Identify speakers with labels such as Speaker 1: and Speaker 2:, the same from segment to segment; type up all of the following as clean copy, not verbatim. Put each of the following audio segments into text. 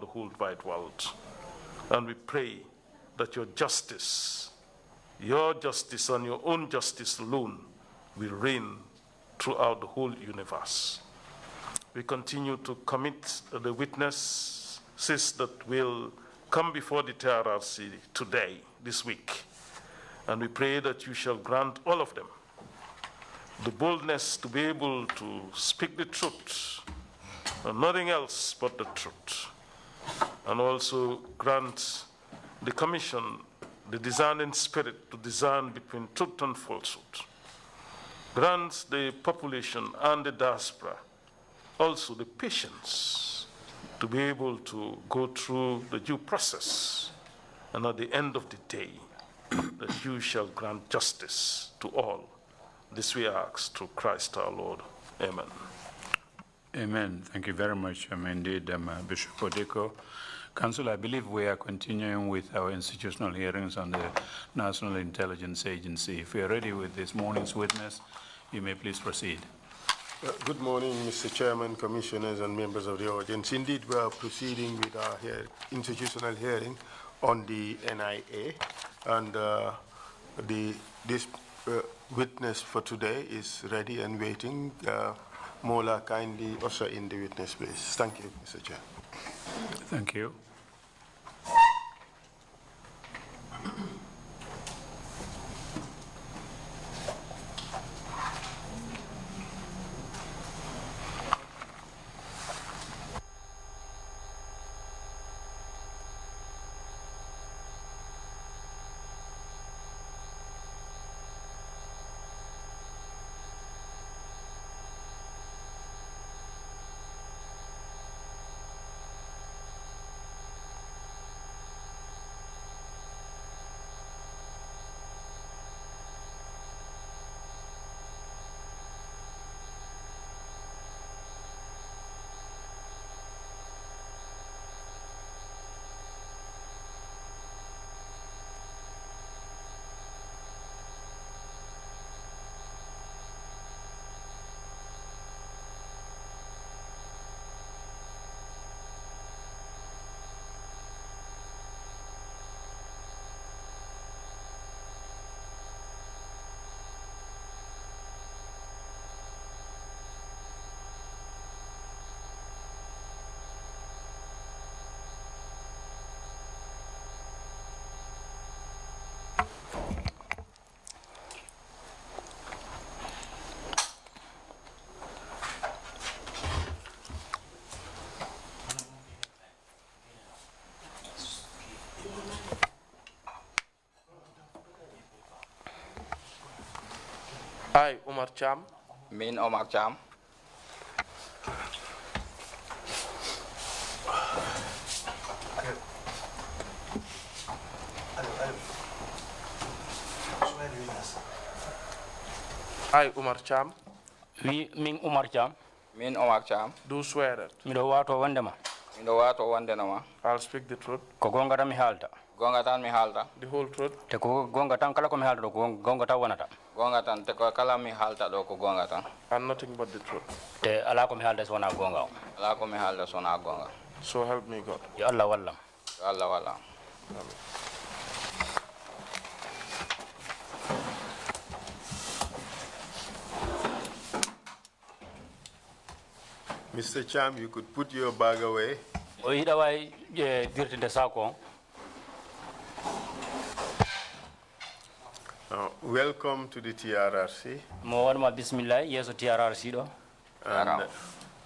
Speaker 1: the whole wide world. And we pray that your justice and your own justice alone will reign throughout the whole universe. We continue to commit the witnesses that will come before the TRRC today, this week, and we pray that you shall grant all of them the boldness to be able to speak the truth, and nothing else but the truth, and also grant the commission the discerning spirit to discern between truth and falsehood. Grant the population and the diaspora also the patience to be able to go through the due process, and at the end of the day, that you shall grant justice to all. This we ask through Christ our Lord. Amen.
Speaker 2: Amen. Thank you very much, indeed, Bishop Odeko. Council, I believe we are continuing with our institutional hearings on the National Intelligence Agency. If we are ready with this morning's witness, you may please proceed.
Speaker 3: Good morning, Mr. Chairman, Commissioners, and members of the audience. Indeed, we are proceeding with our institutional hearing on the NIA, and this witness for today is ready and waiting. Mola, kindly usher in the witness, please. Thank you, Mr. Chair.
Speaker 2: Thank you.
Speaker 4: I, Omar Cham.
Speaker 5: Min Omar Cham.
Speaker 4: I, Omar Cham.
Speaker 6: We, Min Omar Cham.
Speaker 5: Min Omar Cham.
Speaker 4: Do swear that.
Speaker 6: Mi do wato wandema.
Speaker 5: Mi do wato wandenama.
Speaker 4: I'll speak the truth.
Speaker 6: Ko gonga tan mi halta.
Speaker 5: Gonga tan mi halta.
Speaker 4: The whole truth.
Speaker 6: Te ko gonga tan kala ko mi halta do gonga tan wonata.
Speaker 5: Gonga tan te ko kala mi halta do ko gonga tan.
Speaker 4: And nothing but the truth.
Speaker 6: Te ala ko mi halta sona gonga.
Speaker 5: Ala ko mi halta sona gonga.
Speaker 4: So help me God.
Speaker 6: Ya Allah wallam.
Speaker 5: Ya Allah wallam.
Speaker 4: Amen.
Speaker 3: Mr. Cham, you could put your bag away.
Speaker 6: Oida way dirtinde sako.
Speaker 3: Welcome to the TRRC.
Speaker 6: Mo warma bismillah yeso TRRC do.
Speaker 3: And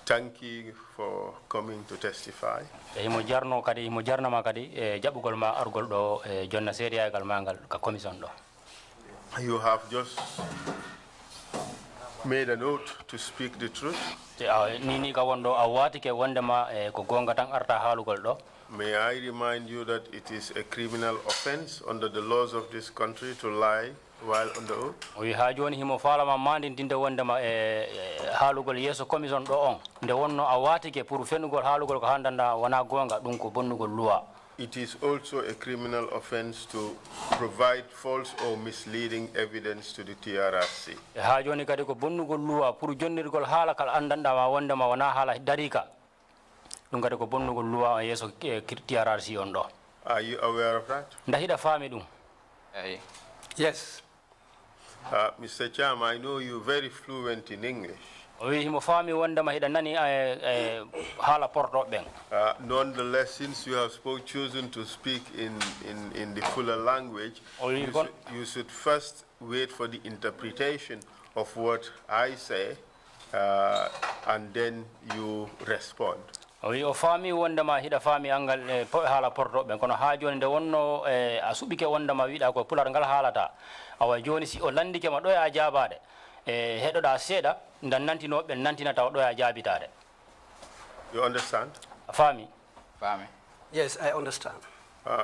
Speaker 3: thank you for coming to testify.
Speaker 6: Mo jarno kadi mo jarna ma kadi jabugol ma argol do jonna seria gal mangal ka commission do.
Speaker 3: You have just made an oath to speak the truth.
Speaker 6: Nini ka wondo awati ke wondema ko gonga tan arta halugol do.
Speaker 3: May I remind you that it is a criminal offense under the laws of this country to lie while on the oath?
Speaker 6: We ha joni himo fala ma mandi tinde wondema halugol yeso commission do on nde wonno awati ke pour fenugol halugol ko handanda wana gonga dum ko bonnugol loi.
Speaker 3: It is also a criminal offense to provide false or misleading evidence to the TRRC.
Speaker 6: Ha joni kadi ko bonnugol loi pour jonnirgol hala kal andanda ma wondema wana hala darika. ɗum kadi ko bonnugol loi yeso TRRC on ɗo.
Speaker 3: Are you aware of that?
Speaker 6: Nda hiɗa faami ɗum?
Speaker 5: eyi
Speaker 3: Yes. Mr. Cham, I know you're very fluent in English.
Speaker 6: O wi himo faami wondema hiɗa nani haala portoɓe ɓen.
Speaker 3: Nonetheless, since you have chosen to speak in the fuller language, you should first wait for the interpretation of what I say, and then you respond.
Speaker 6: O wi o faami wondema hiɗa faami angal haala portoɓe ɓen kono ha joni nde wonno a suɓike wondema wiɗa ko pular ngal haalata awa joni si o landike ma ɗo a jaabade heɗoɗa seeɗa ndan nantinoɓe nantinata o ɗo a jaabitade.
Speaker 3: You understand?
Speaker 6: A faami?
Speaker 5: faami
Speaker 7: Yes, I understand.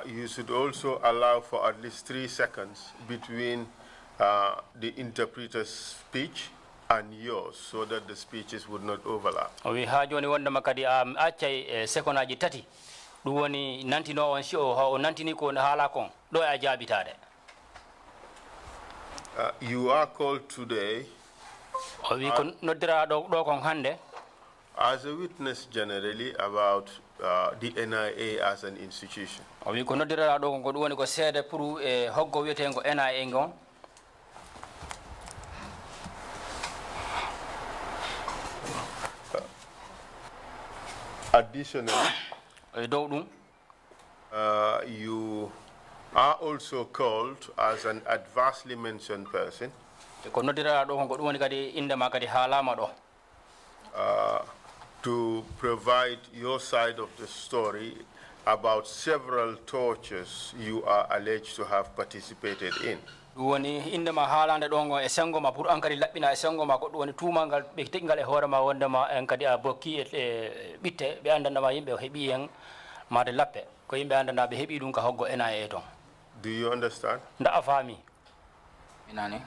Speaker 3: You should also allow for at least 3 seconds between the interpreter's speech and yours, so that the speeches would not overlap.
Speaker 6: O wi ha joni wondema kadi a accay second aji tati ɗum woni nantino on si o nantini ko haala kon ɗo a jaabitade.
Speaker 3: You are called today
Speaker 6: O wi ko noddiraɗo ɗo kon hande
Speaker 3: as a witness generally about the NIA as an institution.
Speaker 6: o wi ko noddiraɗo kon ko ɗum woni ko seede pour hoggo wiyetengo NIA ngon.
Speaker 3: Additionally,
Speaker 6: dow ɗum
Speaker 3: you are also called as an adversely mentioned person
Speaker 6: ko noddiraɗo ɗo kon ko ɗum woni kadi indema kadi haalama ɗo
Speaker 3: to provide your side of the story about several tortures you are alleged to have participated in.
Speaker 6: ɗum woni indema haalande ɗo ngo e sengo ma pour an kadi laɓɓina e sengo ma ko ɗum woni tuumal ngal ɓe teƴngal e hoore ma wondema en kadi a bokki e ɓitte ɓe andandama yimɓe o heeɓi hen made lappe ko yimɓe andanda ɓe heeɓi ɗum ka hoggo NIA toon.
Speaker 3: Do you understand?
Speaker 6: Nda a faami?
Speaker 5: minani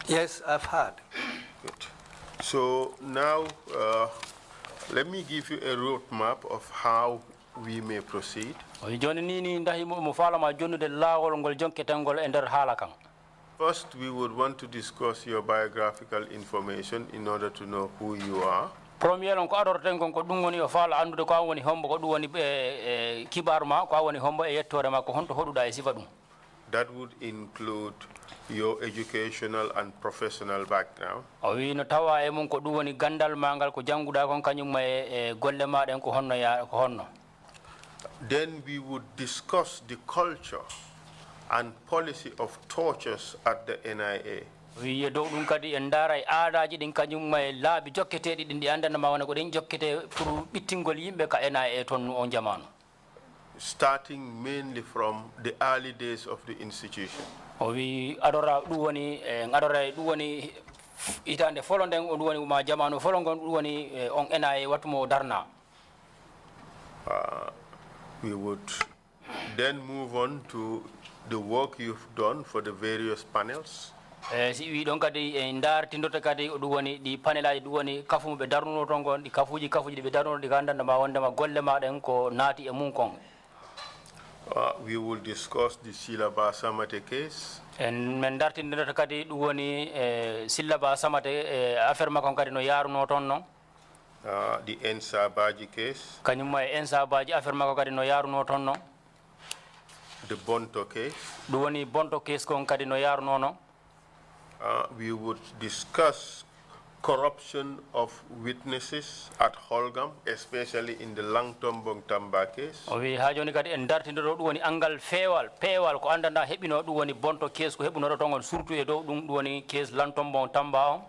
Speaker 7: Yes, I've heard.
Speaker 3: Good. So now let me give you a roadmap of how we may proceed.
Speaker 6: o joni ni ndahi mo faalama jonnude laawol ngol jonketengol e nder haala kan.
Speaker 3: First, we would want to discuss your biographical information in order to know who you are.
Speaker 6: Premier on ko adorten kon ko ɗum woni o faala andude ko woni hombo ko ɗum woni kibaru ma ko woni hombo e yettore ma ko honto hoɗuɗa e sifa ɗum.
Speaker 3: That would include your educational and professional background.
Speaker 6: O wi no tawa e mum ko ɗum woni gandal ma ngal ko janguɗa kon kañum e golle maɗen ko honno ya ko honno.
Speaker 3: Then we would discuss the culture and policy of tortures at the NIA.
Speaker 6: wiye dow ɗum kadi en daara e aadaji ɗin kañum e laabi jokketeɗi ɗin ɗi andanama wona ko ɗen jokkete pour ɓittingol yimɓe ka NIA toon on jamanu.
Speaker 3: Starting mainly from the early days of the institution.
Speaker 6: O wi adora ɗum woni en adora ɗum woni hitande folo nden ɗum woni ma jamanu folo ngon ɗum woni on NIA wattumo darna.
Speaker 3: We would then move on to the work you've done for the various panels.
Speaker 6: si wi ɗon kadi en dartindoto kadi ɗum woni ɗi panel aji ɗum woni kafumo ɓe darnuno toon gon ɗi kafuji ɗi ɓe darnuno ɗi gandandama wondema golle maɗen ko naati e mum kon.
Speaker 3: We will discuss the Silaba Samate case.
Speaker 6: En men dartindoto kadi ɗum woni Silaba Samate affaire makon kadi no yaruno toon noon.
Speaker 3: The Ensa Baji case.
Speaker 6: Kañum e Ensa Baji affaire makko kadi no yaruno toon noon.
Speaker 3: The Bonto case.
Speaker 6: ɗum woni Bonto case kon kadi no yaruno noon.
Speaker 3: We would discuss corruption of witnesses at Holgam, especially in the Langtombong Tamba case.
Speaker 6: O wi ha joni kadi en dartindoto ɗum woni angal peewal ko andanda heɓino ɗum woni Bonto case ko heɓunoɗo toon on surtout e dow ɗum woni case Langtombong Tamba on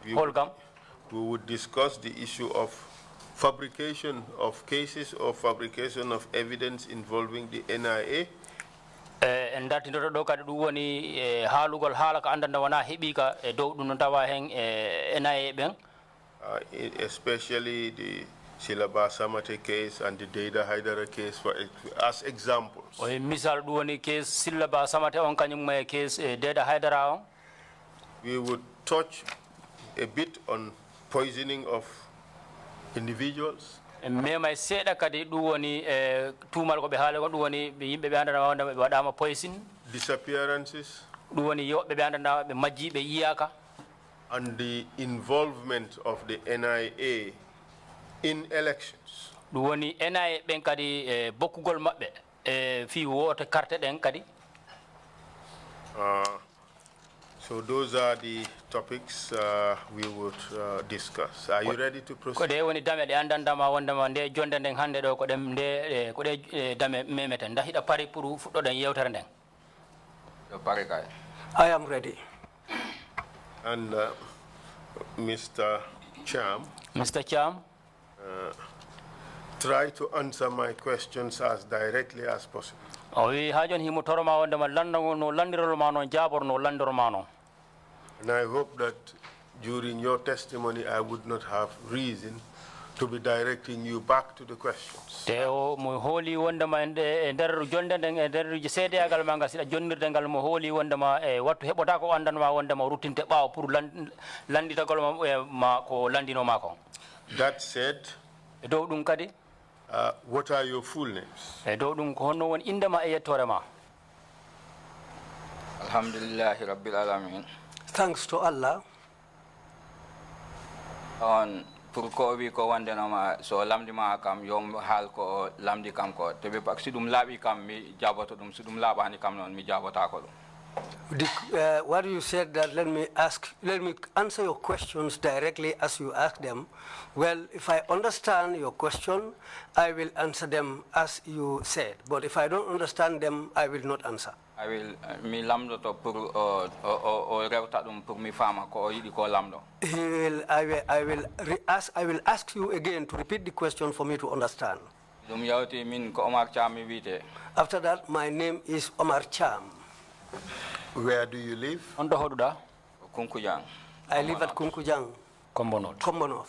Speaker 6: Holgam.
Speaker 3: We would discuss the issue of fabrication of cases or fabrication of evidence involving the NIA.
Speaker 6: En dartindoto ɗo kadi ɗum woni haalugol haala ko andanda wona heeɓi ka e dow ɗum no tawa hen NIA ɓen.
Speaker 3: Especially the Silaba Samate case and the Deida Haidara case as examples.
Speaker 6: O misal ɗum woni case Silaba Samate on kañum e case Deida Haidara on.
Speaker 3: We would touch a bit on poisoning of individuals.
Speaker 6: Mema seeɗa kadi ɗum woni tuumal ko ɓe haali ko ɗum woni yimɓe ɓe andana wonda ɓe waɗama poison.
Speaker 3: Disappearances.
Speaker 6: ɗum woni yoɓɓe ɓe andana ɓe majji ɓe yiyaka.
Speaker 3: And the involvement of the NIA in elections.
Speaker 6: ɗum woni NIA ɓen kadi bokkugol maɓɓe fi woto carte ɗen kadi.
Speaker 3: So those are the topics we would discuss. Are you ready to proceed?
Speaker 6: Ko ɗe woni dame ɗe andandama wondema nde jonde nden hannde ɗo ko ɗe dame memeten nda hiɗa pari pour fuɗɗoɗen yewtere nden.
Speaker 7: I am ready.
Speaker 3: And Mr. Cham.
Speaker 6: Mr. Cham.
Speaker 3: Try to answer my questions as directly as possible.
Speaker 6: O wi ha joni himo toroma wondema no landirol ma noon jaborno landiroma noon.
Speaker 3: And I hope that during your testimony I would not have reason to be directing you back to the questions.
Speaker 6: Te o mo hooli wondema e nder jonde nden e nder seedeyagal ma ngal siɗa jonnirde ngal mo hooli wondema e wattu heɓota ko andanma wondema ruttinte ɓaawo pour landitagol ma ko landinoma kon.
Speaker 3: That said,
Speaker 6: e dow ɗum kadi
Speaker 3: what are your full names?
Speaker 6: e dow ɗum ko honno woni indema e yettore ma.
Speaker 5: Alhamdulillahi Rabbil Alamin.
Speaker 7: Thanks to Allah.
Speaker 5: On pour ko wi ko wandenoma so lamdima kam yom hal ko lamdi kam ko to be pak sidum labi kam mi jaboto dum sidum labani kam non mi jabota ko dum.
Speaker 7: What you said that let me answer your questions directly as you ask them. Well, if I understand your question, I will answer them as you said. But if I don't understand them, I will not answer.
Speaker 5: I will mi lamdo to pour o rewta dum pour mi fama ko yidi ko lamdo.
Speaker 7: I will ask you again to repeat the question for me to understand.
Speaker 5: Dum yawti min ko Omar Cham mi wite.
Speaker 7: After that, my name is Omar Cham.
Speaker 3: Where do you live?
Speaker 6: On do hoduda?
Speaker 5: Kunkujang.
Speaker 7: I live at Kunkujang.
Speaker 6: Kombonof.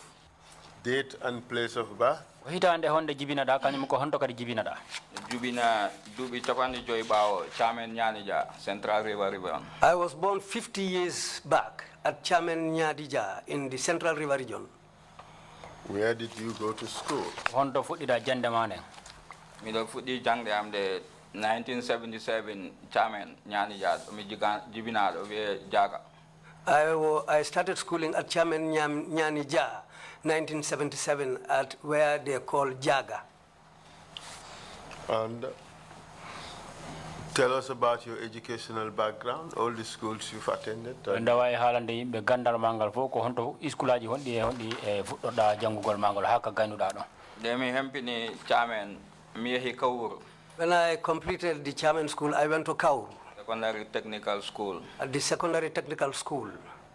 Speaker 3: Date and place of birth?
Speaker 6: Hitande honde jibinada kanyum ko honto kadi jibinada.
Speaker 5: Jubina dubi chapandi joy bawo Chairman Nyanija Central River.
Speaker 7: I was born 50 years back at Chairman Nyadija in the Central River region.
Speaker 3: Where did you go to school?
Speaker 6: Honto fuɗɗida jande mane.
Speaker 5: Mi do fuɗɗi jangde am de 1977 Chairman Nyanija mi jibina do we jaga.
Speaker 7: I started schooling at Chairman Nyanija 1977 at where they call Jaga.
Speaker 3: And tell us about your educational background, all the schools you've attended.
Speaker 6: Ndawa e halande yimɓe gandal mangal fof ko honto iskulaji honɗi e fuɗɗoɗa janngugol mangal hakka gaynuɗa ɗon.
Speaker 5: De mi hempini Chairman mi yehi Kawuru.
Speaker 7: When I completed the Chairman school, I went to Kauru.
Speaker 5: Secondary Technical School.
Speaker 7: At the Secondary Technical School.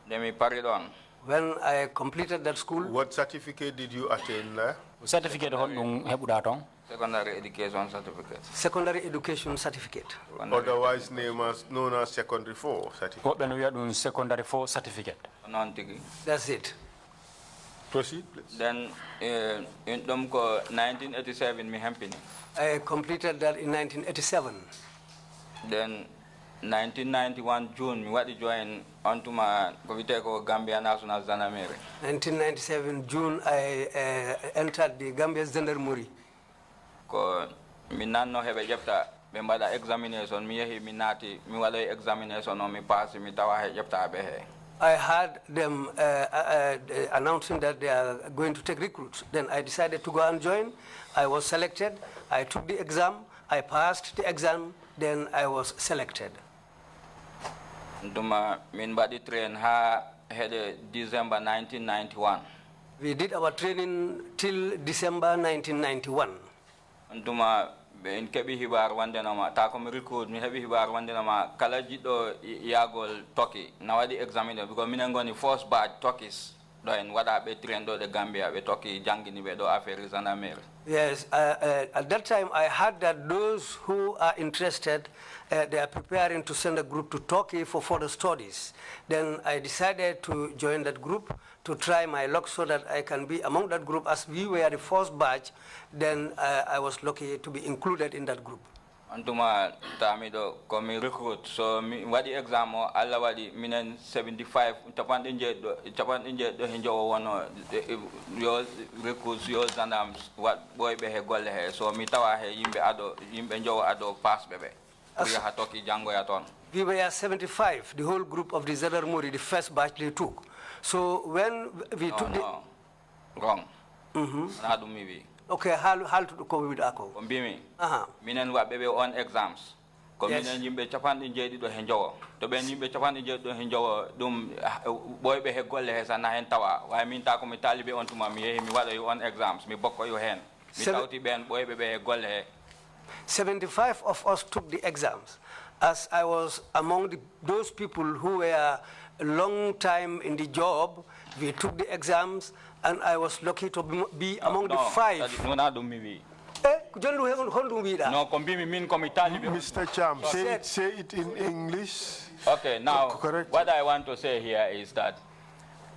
Speaker 5: De mi paridon.
Speaker 7: When I completed that school.
Speaker 3: What certificate did you attain there?
Speaker 6: Certificate honɗum heɓuɗa ton?
Speaker 5: Secondary Education Certificate.
Speaker 7: Secondary Education Certificate.
Speaker 3: Otherwise known as Secondary 4 Certificate.
Speaker 6: Woɓɓe no wiya ɗum Secondary 4 Certificate.
Speaker 5: Non tigi.
Speaker 7: That's it.
Speaker 3: Proceed, please.
Speaker 5: Then in 1987 mi hempini.
Speaker 7: I completed that in 1987.
Speaker 5: Then 1991 June mi wadi join onto ma ko Gambia National Zanamere.
Speaker 7: 1997 June I entered the Gambia Gendarmerie.
Speaker 5: Ko mi nanno hebe jepta be mbada examination mi yehi mi nati mi wada examination on mi pass mi tawa he jepta be he.
Speaker 7: I heard them announcing that they are going to take recruits. Then I decided to go and join. I was selected. I took the exam. I passed the exam. Then I was selected.
Speaker 5: Duma min badi train ha hede December 1991.
Speaker 7: We did our training till December 1991.
Speaker 5: Duma in kebi hibar wandenama ta ko mi recruit mi hebi hibar wandenama kala jiddo yagol Turkey na wadi examiner because minen goni first batch Turkish do en wada be train do de Gambia be Turkey jangini be do affaire zanamere.
Speaker 7: Yes, at that time I heard that those who are interested, they are preparing to send a group to Turkey for further studies. Then I decided to join that group to try my luck so that I can be among that group. As we were the first batch, then I was lucky to be included in that group.
Speaker 5: Antuma tamido komi recruit so mi wadi exam o alla wadi minen 75 tapan inje do hinjo wono yo recruit yo zanams wat boy be he golle he so mi tawa he yimbe njowo ado pass bebe ya hatoki jango ya ton.
Speaker 7: We were 75, the whole group of the Zadarmuri, the first batch they took. So when we took the...
Speaker 5: Wrong.
Speaker 7: Okay, how to go with ako?
Speaker 5: Kombimi.
Speaker 7: Aha.
Speaker 5: Minen wa bebe on exams. Ko
Speaker 7: Yes.
Speaker 5: minen yimbe capandi jeedi do hen jowo. To ben yimbe capandi jeedi do hen jowo dum boy be he golle he sana hen tawa. Way min ta ko mi talibe on tuma mi yehi mi wada yo on exams mi bokko yo hen. Mi tawti ben boy be he golle he.
Speaker 7: 75 of us took the exams. As I was among those people who were a long time in the job, we took the exams, and I was lucky to be among the 5.
Speaker 5: No, na dum mi wi.
Speaker 7: No,
Speaker 5: kombimi min ko mi talibe.
Speaker 3: Mr. Cham, say it in English.
Speaker 5: Okay, now
Speaker 3: Correct.
Speaker 5: what I want to say here is that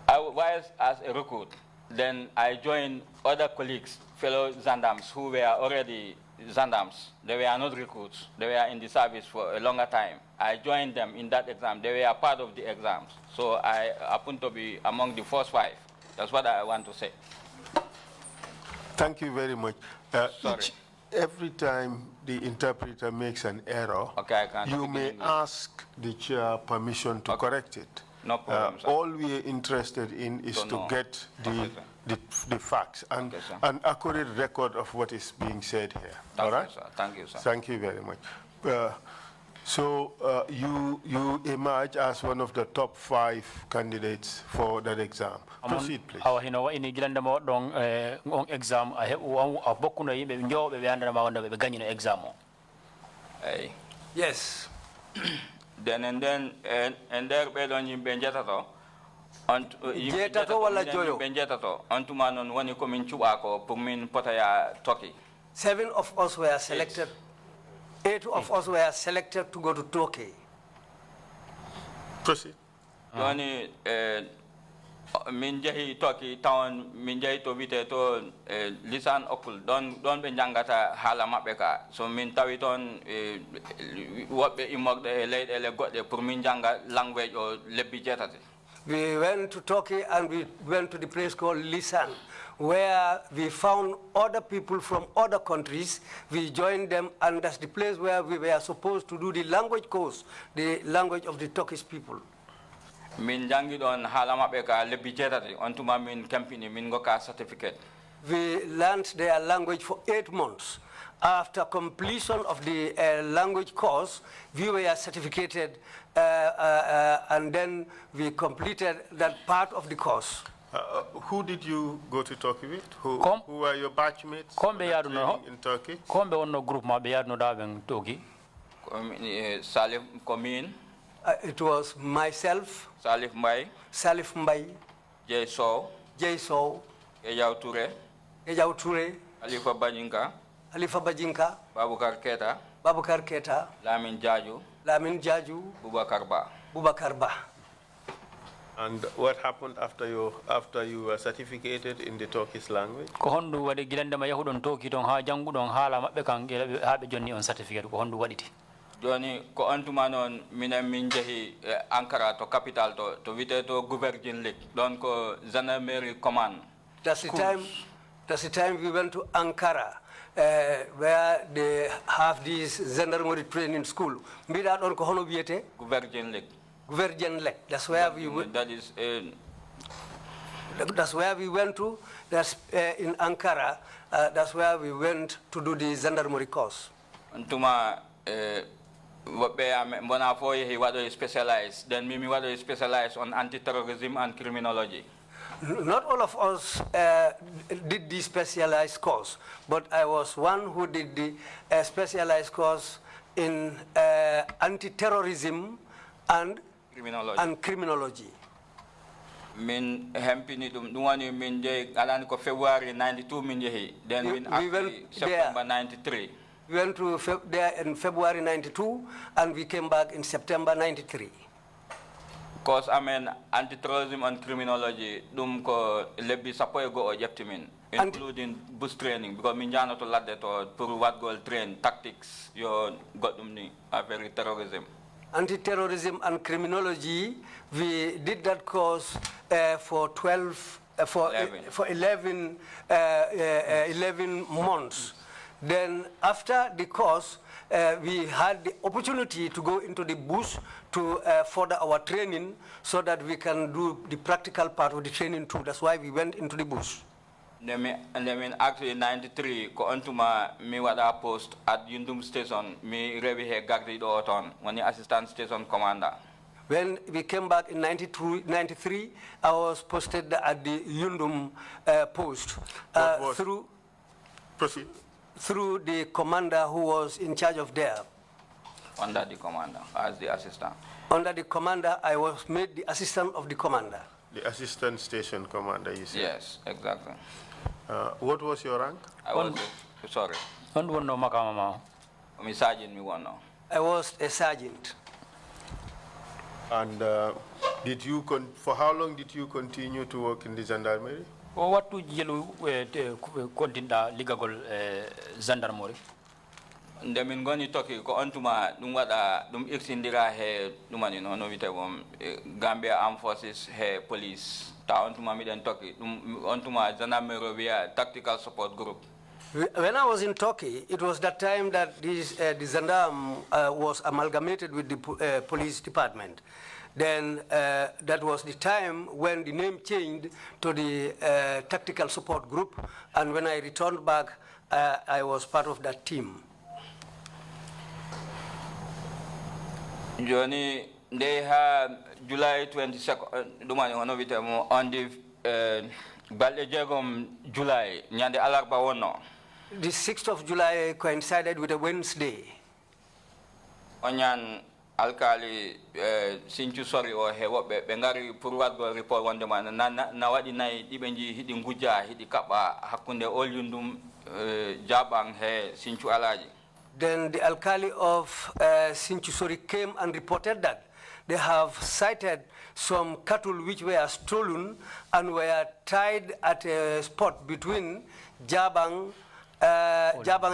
Speaker 5: I was as a recruit, then I joined other colleagues, fellow gendarmes who were already gendarmes. They were not recruits. They were in the service for a longer time. I joined them in that exam. They were part of the exams. So I happen to be among the first 5. That's what I want to say.
Speaker 3: Thank you very much.
Speaker 5: Sorry.
Speaker 3: Every time the interpreter makes an error,
Speaker 5: Okay, I can
Speaker 3: you
Speaker 5: speak in
Speaker 3: may
Speaker 5: English.
Speaker 3: ask the chair permission to correct it.
Speaker 5: No problem, sir.
Speaker 3: All we are interested in is
Speaker 5: Don't
Speaker 3: to
Speaker 5: know.
Speaker 3: get
Speaker 5: Okay,
Speaker 3: the facts and
Speaker 5: Okay, sir.
Speaker 3: an accurate record of what is being said here. All right?
Speaker 5: Sir. Thank you, sir.
Speaker 3: Thank you very much. You emerge as one of the top 5 candidates for that exam. Proceed, please.
Speaker 6: Awa hino wa ini gilanda mo dong on exam a he a bokku no yimbe njobe be andana ma wonda be ganyi no exam o.
Speaker 5: Hey.
Speaker 7: Yes.
Speaker 5: Then and there be don yimbe jetato.
Speaker 7: Jetato wala joyo?
Speaker 5: Yimbe jetato. Antuma non woni ko min cuba ko pour min potaya Turkey.
Speaker 7: 7 of us were selected. 8 of us were selected to go to Turkey.
Speaker 3: Proceed.
Speaker 5: Doni min jehi Turkey town min jehi to vite to lisan okul don be jangata hala mabbe ka so min tawi ton wobbe imogde leyde ele godde pour min janga language o lebbi jetate.
Speaker 7: We went to Turkey and we went to the place called Lisan, where we found other people from other countries. We joined them, and that's the place where we were supposed to do the language course, the language of the Turkish people.
Speaker 5: Min jangi don hala mabbe ka lebbi jetate on tuma min campaign min goka certificate.
Speaker 7: We learned their language for 8 months. After completion of the language course, we were certificated, and then we completed that part of the course.
Speaker 3: Who did you go to Turkey with? Who were your batchmates in Turkey?
Speaker 6: Kombe onno group ma be yadno daben Turkey.
Speaker 5: Salif Komin.
Speaker 7: It was myself,
Speaker 5: Salif Mbaye,
Speaker 7: Salif Mbaye,
Speaker 5: Jay Sow, Ejaw Touré, Alifa Bajinka, Babukar Keta, Lamin Jaju,
Speaker 7: Bubakar Ba.
Speaker 3: And what happened after you were certificated in the Turkish language?
Speaker 6: Ko hondu wadi gilanda ma yahudon Turkey don ha jangu don hala mabbe kan habe jonni on certificate ko hondu waditi.
Speaker 5: Joni ko antuma non minen min jehi Ankara to capital to wite to Gouvergine League don ko gendarmerie command.
Speaker 7: That's the time we went to Ankara, where they have this gendarmerie training school. Mbida don ko hono wiete
Speaker 5: Gouvergine League.
Speaker 7: Gouvergine League. That's where we went. That's where we went to. That's in Ankara. That's where we went to do the gendarmerie course.
Speaker 5: Antuma mbona fo he wado specialized. Then mimi wado specialized on anti-terrorism and criminology.
Speaker 7: Not all of us did the specialized course, but I was one who did the specialized course in anti-terrorism and criminology.
Speaker 5: Min hempini dum wani min je alani ko February 92 min jehi. Then min actually September 93.
Speaker 7: We went to there in February 92, and we came back in September 93.
Speaker 5: Because I mean anti-terrorism and criminology, dum ko lebi sapoy go objectivin, including boost training, because minjano to ladde to pour what goal train tactics yo got dum ni very terrorism.
Speaker 7: Anti-terrorism and criminology, we did that course for 11 months. Then after the course, we had the opportunity to go into the bush to further our training so that we can do the practical part of the training too. That's why we went into the bush.
Speaker 5: Actually 93 ko antuma mi wada post at Yundum station mi revi he gagdi do oton woni assistant station commander.
Speaker 7: When we came back in 93, I was posted at the Yundum post through the commander who was in charge of there.
Speaker 5: Under the commander as the assistant.
Speaker 7: Under the commander, I was made the assistant of the commander.
Speaker 3: The assistant station commander, you said?
Speaker 5: Yes, exactly.
Speaker 3: What was your rank?
Speaker 5: I was sorry. Sergeant,
Speaker 7: I was a sergeant.
Speaker 3: And for how long did you continue to work in the gendarmerie?
Speaker 6: What to yellow continue ligagol gendarmerie?
Speaker 5: Ndemin goni toki ko antuma dum wada dum exindira he dumani no vite bom Gambia Armed Forces he police ta antuma mi den toki dum antuma gendarmerie via tactical support group.
Speaker 7: When I was in Turkey, it was that time that the gendarme was amalgamated with the police department. Then that was the time when the name changed to the tactical support group, and when I returned back, I was part of that team.
Speaker 5: Johnny, they had July 22nd, on the Balejagom July, Nyande Alarba Wono.
Speaker 7: The 6th of July coincided with a Wednesday.
Speaker 5: Onyan alkali sinchu sorry or he what bengari purwat go report one man na wadi nai ibenji hidi nguja hidi kapa hakunde all yundum jabang he sinchu alaji.
Speaker 7: Then the alkali of Sinchusori came and reported that they have sighted some cattle which were stolen and were tied at a spot between Jabang and Jabang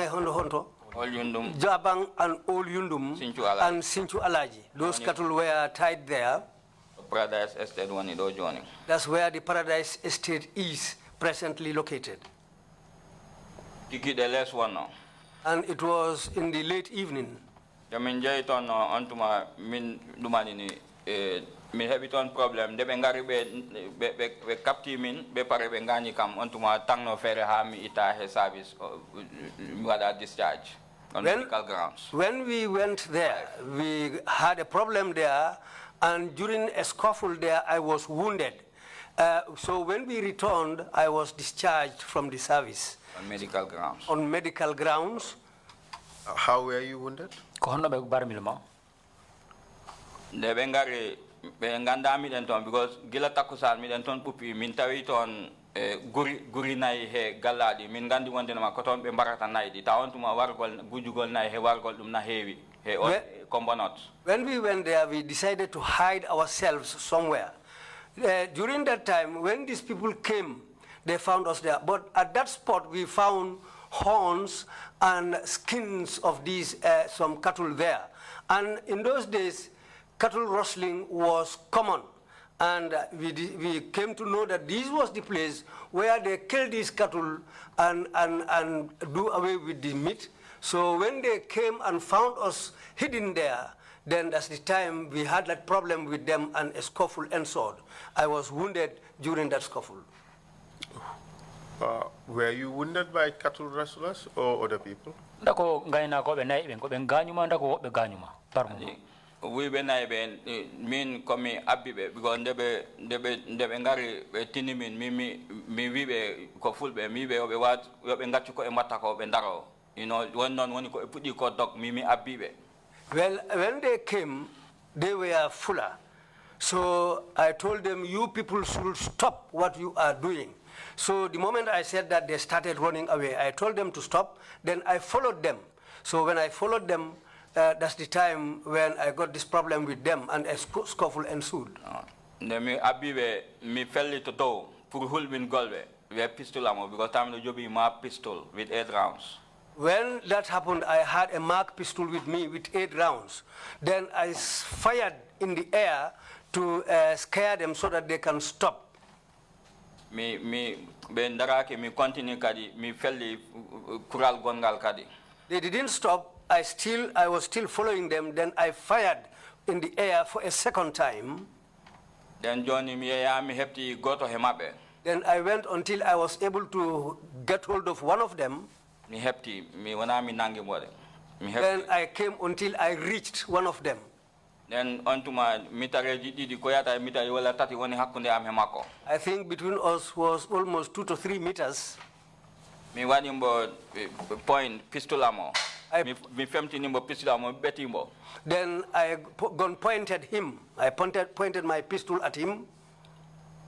Speaker 7: and Old Yundum and Sinchu Alaji. Those cattle were tied there.
Speaker 5: Paradise Estate one is joining.
Speaker 7: That's where the Paradise Estate is presently located.
Speaker 5: Tiki the last one now.
Speaker 7: And it was in the late evening.
Speaker 5: Jaminjay ton antuma min dumani ni mi habiton problem de bengari be capti min be pare be ngani kam antuma tangno fere ha mi ita he service wada discharge on medical grounds.
Speaker 7: When we went there, we had a problem there, and during a scuffle there, I was wounded. So when we returned, I was discharged from the service.
Speaker 5: On medical grounds.
Speaker 7: On medical grounds.
Speaker 3: How were you wounded?
Speaker 5: The Bengari Benganda Midenton, because Gila Takusan Midenton Pupi, Mintawiton, Guri Nai He Galadi, Mingandi one Denama Cotton Bembarata Nai, the town to my Wargol, Gujugol Nai, He Wargol Lumna Heavy, He Combonots.
Speaker 7: When we went there, we decided to hide ourselves somewhere. During that time, when these people came, they found us there. But at that spot, we found horns and skins of these some cattle there. And in those days, cattle rustling was common. And we came to know that this was the place where they killed these cattle and do away with the meat. So when they came and found us hidden there, then that's the time we had that problem with them and a scuffle ensued. I was wounded during that scuffle.
Speaker 3: Were you wounded by cattle rustlers or other people?
Speaker 5: We be na be min komi abibe because ndebe ngari tinimin mi wibe ko fulbe mi be wat be ngati ko e mata ko be ndaro, you know, when non woni ko pudi ko dog mi abibe.
Speaker 7: Well, when they came, they were fuller. So I told them, you people should stop what you are doing. So the moment I said that, they started running away. I told them to stop, then I followed them. So when I followed them, that's the time when I got this problem with them and a scuffle ensued.
Speaker 5: Mi abibe mi felli to do pour hulbin golbe we pistol amo because time no jobi ma pistol with 8 rounds.
Speaker 7: When that happened, I had a Mark pistol with me with 8 rounds. Then I fired in the air to scare them so that they can stop.
Speaker 5: Mi bendarake mi continue kadi mi felli kural gongal kadi.
Speaker 7: They didn't stop. I was still following them. Then I fired in the air for a second time.
Speaker 5: Then Johnny mi hepti go to hemabe.
Speaker 7: Then I went until I was able to get hold of one of them.
Speaker 5: Mi hepti mi wana mi nangi more. Mi
Speaker 7: Then
Speaker 5: hepti.
Speaker 7: I came until I reached one of them.
Speaker 5: Then ontuma mitare di koyata mitare wala tati woni hakkunde am hemako.
Speaker 7: I think between us was almost 2 to 3 meters.
Speaker 5: Mi wani mbo point pistol amo.
Speaker 7: I-
Speaker 5: Mi femti nimbo pistol amo beti mbo.
Speaker 7: Then I pointed him. I pointed my pistol at him.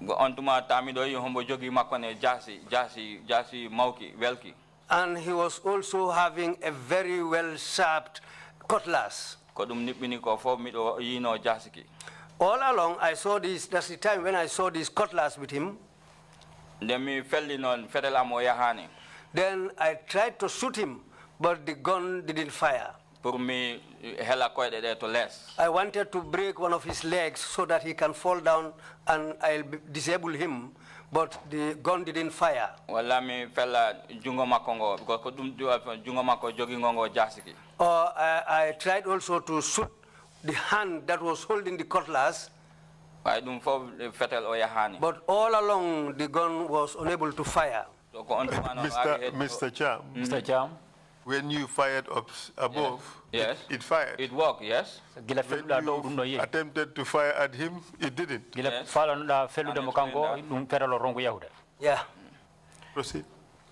Speaker 5: Go ontuma tamido yi hombo jogi makone jasi mauki welki.
Speaker 7: And he was also having a very well sharpened cutlass.
Speaker 5: Kodum nipini ko fo mido yino jasiki.
Speaker 7: All along, I saw this. That's the time when I saw this cutlass with him.
Speaker 5: Then mi felli non fedel amo yahani.
Speaker 7: Then I tried to shoot him, but the gun didn't fire.
Speaker 5: Pour me hela koyde de to less.
Speaker 7: I wanted to break one of his legs so that he can fall down and I'll disable him, but the gun didn't fire.
Speaker 5: Wala mi fella jungo makongo because ko dum jungo mako jogi ngongo jasiki.
Speaker 7: Or I tried also to shoot the hand that was holding the cutlass,
Speaker 5: Ay dum fo fetel o yahani.
Speaker 7: but all along the gun was unable to fire.
Speaker 5: So ko ontuma non
Speaker 3: Mr. Cham,
Speaker 6: Mr. Cham,
Speaker 3: when you fired up above,
Speaker 5: Yes.
Speaker 3: it fired.
Speaker 5: It worked, yes.
Speaker 6: gila
Speaker 3: When
Speaker 6: feluda do dum no
Speaker 3: you
Speaker 6: ye.
Speaker 3: attempted to fire at him, it didn't.
Speaker 6: Gila
Speaker 5: Yes.
Speaker 6: falo da feluda
Speaker 5: And
Speaker 6: mo
Speaker 5: explain
Speaker 6: kanko
Speaker 5: that.
Speaker 6: dum peralo rongo yahuda.
Speaker 7: Yeah.
Speaker 3: Proceed.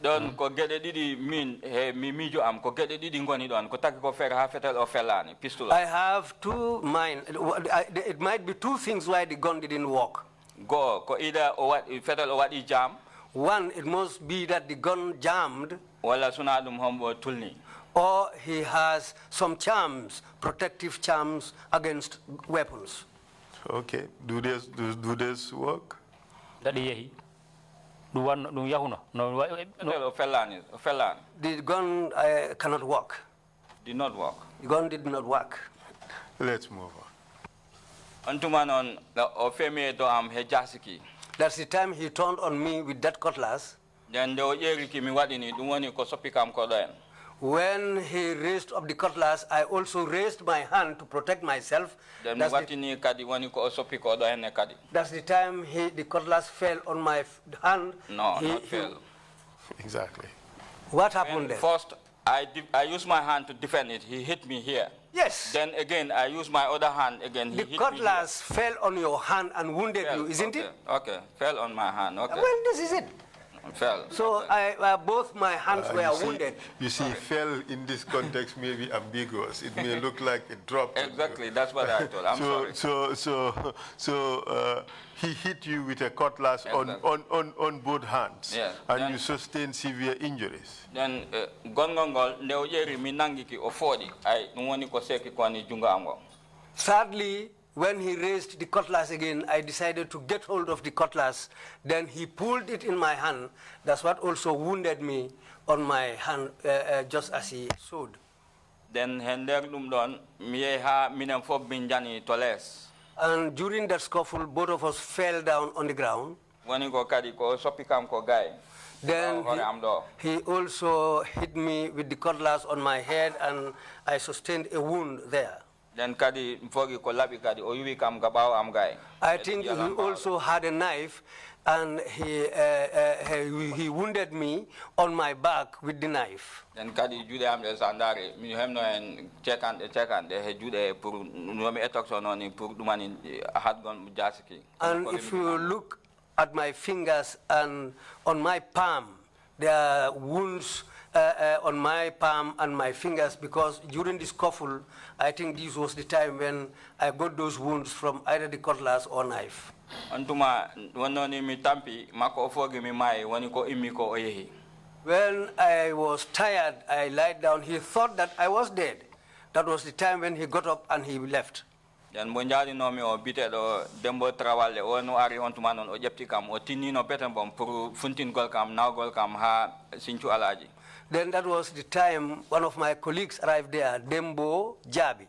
Speaker 5: Don ko gede didi min he mi mijo am ko gede didi ngoni don ko taki ko fer ha fetel o felani pistol.
Speaker 7: I have two mind. It might be two things why the gun didn't work.
Speaker 5: Go ko either o wat fetel o wadi jam
Speaker 7: One, it must be that the gun jammed,
Speaker 5: wala suna dum hombo tulni.
Speaker 7: or he has some charms, protective charms against weapons.
Speaker 3: Okay. Do this work?
Speaker 6: Dadi yehi. Du wan dum yahuno. No
Speaker 5: Fetel o felani.
Speaker 7: The gun cannot work.
Speaker 5: Did not work.
Speaker 7: The gun did not work.
Speaker 3: Let's move on.
Speaker 5: Antuma non o femi do am he jasiki.
Speaker 7: That's the time he turned on me with that cutlass.
Speaker 5: Den de o yeri ki mi wadini dum woni ko sopikam ko doen.
Speaker 7: When he raised up the cutlass, I also raised my hand to protect myself.
Speaker 5: Den mi
Speaker 7: That's the,
Speaker 5: watini kadi woni ko sopi ko doen ne kadi.
Speaker 7: that's the time the cutlass fell on my hand.
Speaker 5: No, not fail.
Speaker 3: Exactly.
Speaker 7: What happened
Speaker 5: And
Speaker 7: then?
Speaker 5: first, I used my hand to defend it. He hit me here.
Speaker 7: Yes.
Speaker 5: Then again, I used my other hand again. He
Speaker 7: The
Speaker 5: hit
Speaker 7: cutlass fell on your hand and wounded
Speaker 5: me here.
Speaker 7: you, isn't
Speaker 5: Okay,
Speaker 7: it?
Speaker 5: Okay, fell on my hand. Okay,
Speaker 7: Well, this is it.
Speaker 5: fell.
Speaker 7: So both my hands were wounded.
Speaker 3: You see, fell in this context may be ambiguous. It may look like a drop.
Speaker 5: Exactly, that's what I told. I'm sorry.
Speaker 3: So he hit you with a cutlass on both hands,
Speaker 5: Yes.
Speaker 3: and
Speaker 5: Then-
Speaker 3: you sustained severe injuries.
Speaker 5: Then gongongol neo yeri minangi ki ofodi. I nwoni ko seki ko ni junga amgo.
Speaker 7: Sadly, when he raised the cutlass again, I decided to get hold of the cutlass. Then he pulled it in my hand. That's what also wounded me on my hand, just as he showed.
Speaker 5: Then hender dum don miye ha minem fo binjani toles.
Speaker 7: And during that scuffle, both of us fell down on the ground.
Speaker 5: Woni ko kadi ko sopikam ko guy.
Speaker 7: Then
Speaker 5: Hore am do.
Speaker 7: he also hit me with the cutlass on my head, and I sustained a wound there.
Speaker 5: Then kadi mfogi ko labi kadi o yuwi kam gabaw am guy.
Speaker 7: I think he also had a knife, and he wounded me on my back with the knife.
Speaker 5: Then kadi jude am de sandare mi hemno en check and he jude pour no mi etokso noni pour dumani had gon jasiki.
Speaker 7: And if you look at my fingers and on my palm, there are wounds on my palm and my fingers, because during this scuffle, I think this was the time when I got those wounds from either the cutlass or knife.
Speaker 5: Antuma wononi mi tampi mako ofogi mi mai woni ko immi ko oyehi.
Speaker 7: When I was tired, I lied down. He thought that I was dead. That was the time when he got up and he left.
Speaker 5: Then bonjali no mi o bite do dembo travale o no ari ontuma non o jepti kam o tinni no beten bom pour funtin gol kam naw gol kam ha sinchu alaji.
Speaker 7: Then that was the time one of my colleagues arrived there, Dembo Jabi,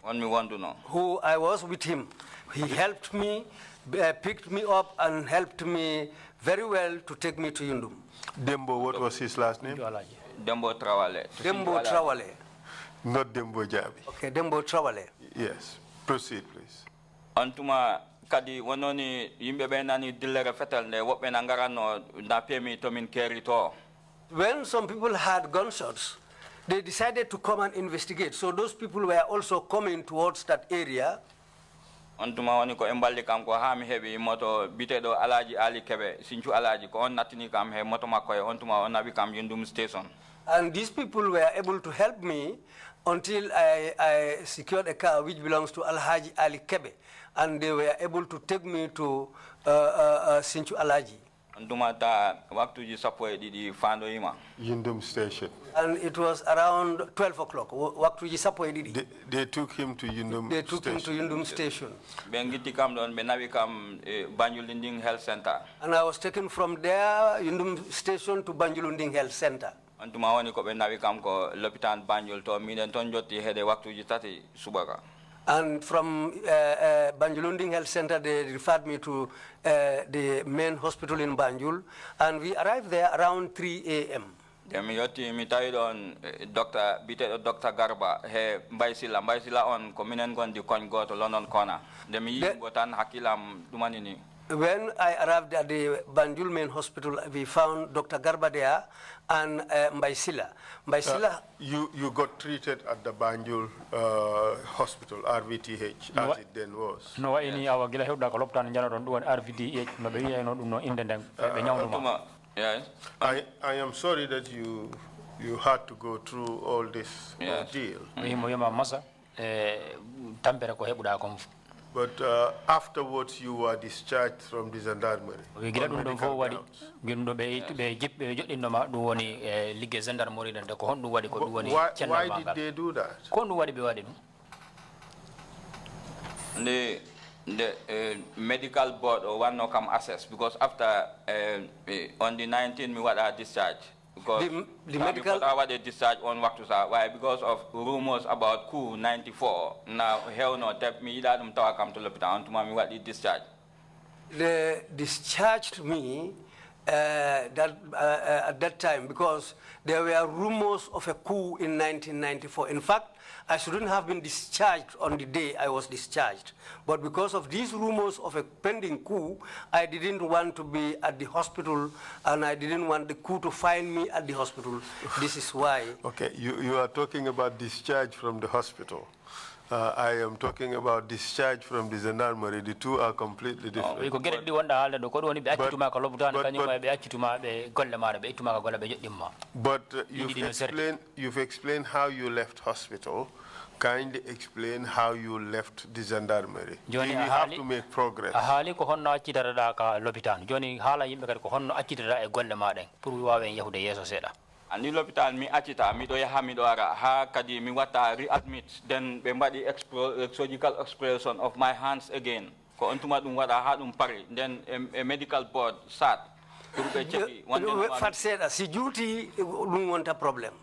Speaker 5: On mi wondu no.
Speaker 7: who I was with him. He helped me, picked me up and helped me very well to take me to Yundum.
Speaker 3: Dembo, what was his last name?
Speaker 5: Dembo travale.
Speaker 7: Dembo Trawale.
Speaker 3: Not Dembo Jabi.
Speaker 7: Okay, Dembo Trawale.
Speaker 3: Yes. Proceed, please.
Speaker 5: Antuma kadi wononi yimbe be nani dillere fetel ne wobbe na ngarano na pemi to min keri to.
Speaker 7: When some people had gunshots, they decided to come and investigate. So those people were also coming towards that area.
Speaker 5: Ontuma woni ko emballi kam ko ha mi hebi moto bitedo alaji ali kebe sinchu alaji ko on natini kam he moto makko e ontuma on nabi kam yundum station.
Speaker 7: And these people were able to help me until I secured a car which belongs to Alhaji Ali Kebe, and they were able to take me to Sinchu Alhaji.
Speaker 3: Yundum Station.
Speaker 7: And it was around 12 o'clock.
Speaker 3: They took him to Yundum Station.
Speaker 7: They took him to Yundum Station.
Speaker 5: Health Center.
Speaker 7: And I was taken from there, Yundum Station, to Banjulunding Health Center. And from Banjulunding Health Center, they referred me to the main hospital in Banjul, and we arrived there around 3 a.m.
Speaker 5: Dr. Garba, he Mbaisila on Cominen Gondi Kongo to London corner.
Speaker 7: When I arrived at the Banjul main hospital, we found Dr. Garba there and Mbaisila.
Speaker 3: You got treated at the Banjul hospital, RVTH, as it then was.
Speaker 6: No, any our Gila Koloptan and General do an RVTH, Mabia, no Indian.
Speaker 3: Yes. I am sorry that you had to go through all this ordeal. But afterwards, you were discharged from the gendarmerie. Why did they do that?
Speaker 5: The medical board or one no come access because after on the 19th we were discharged. Because
Speaker 7: the medical
Speaker 5: they discharge on why because of rumors about coup 94. Now hell no tap me that come to Lopitan to mommy what they discharge.
Speaker 7: They discharged me at that time because there were rumors of a coup in 1994. In fact, I shouldn't have been discharged on the day I was discharged. But because of these rumors of a pending coup, I didn't want to be at the hospital, and I didn't want the coup to find me at the hospital. This is why.
Speaker 3: Okay, you are talking about discharge from the hospital. I am talking about discharge from the gendarmerie. The two are completely different. But you've explained how you left hospital. Kindly explain how you left the gendarmerie. You have to make progress.
Speaker 5: And the hospital mi achita mi do ya hamido ara ha kadi mi wata readmit then be mbadi surgical exploration of my hands again ko ontuma dum wada ha dum pari then a medical board sat pour be cheki
Speaker 7: Fat said si duty dum wonta problem.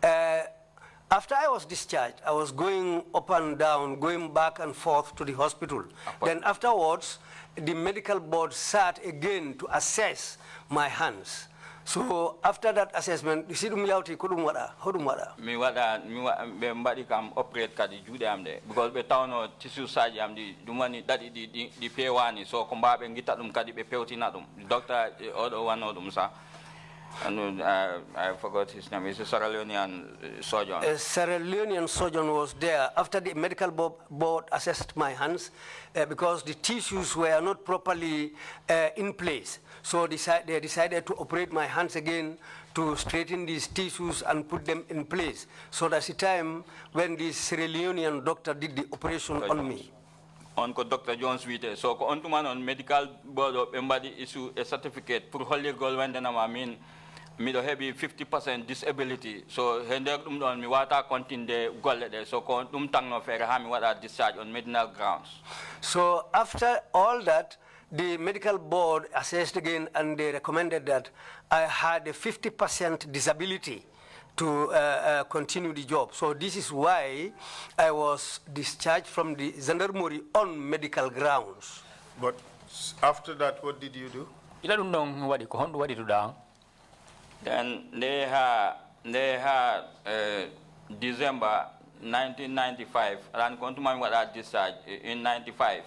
Speaker 7: After I was discharged, I was going up and down, going back and forth to the hospital. Then afterwards, the medical board sat again to assess my hands. So after that assessment, you see the milauti kudum wada, hodum wada.
Speaker 5: Mi wada be mbadi kam operate kadi jude amde because be tawno tissue surgery amdi dumani dadi di pewani so ko mbabe ngita dum kadi be pewtina dum doctor odo one dum sa. And I forgot his name. He's a Sierra Leonean surgeon.
Speaker 7: A Sierra Leonean surgeon was there after the medical board assessed my hands because the tissues were not properly in place. So they decided to operate my hands again to straighten these tissues and put them in place. So that's the time when the Sierra Leonean doctor did the operation on me.
Speaker 5: On Dr. Jones Wite. So on to man on medical board of embody issue a certificate for holy gold when then I mean me do have 50% disability. So hendek dum don mi wata continue golle de so ko dum tang no fere ha mi wata discharge on medical grounds.
Speaker 7: So after all that, the medical board assessed again and they recommended that I had a 50% disability to continue the job. So this is why I was discharged from the gendarmerie on medical grounds.
Speaker 3: But after that, what did you do?
Speaker 5: Then they had December 1995, and continue with that discharge in 95.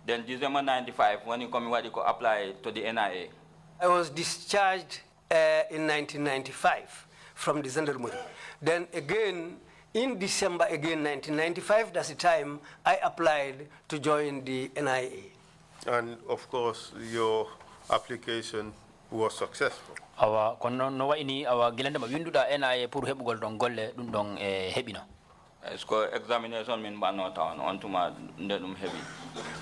Speaker 5: Then December 95, when you come, what you could apply to the NIA.
Speaker 7: I was discharged in 1995 from the gendarmerie. Then again, in December again, 1995, that's the time I applied to join the NIA.
Speaker 3: And of course, your application was successful.
Speaker 6: Awa kono no wa ini awa gilende ma winduda NIA pour hebugol don golle dum don hebino.
Speaker 5: Score examination min bano town on to my heavy.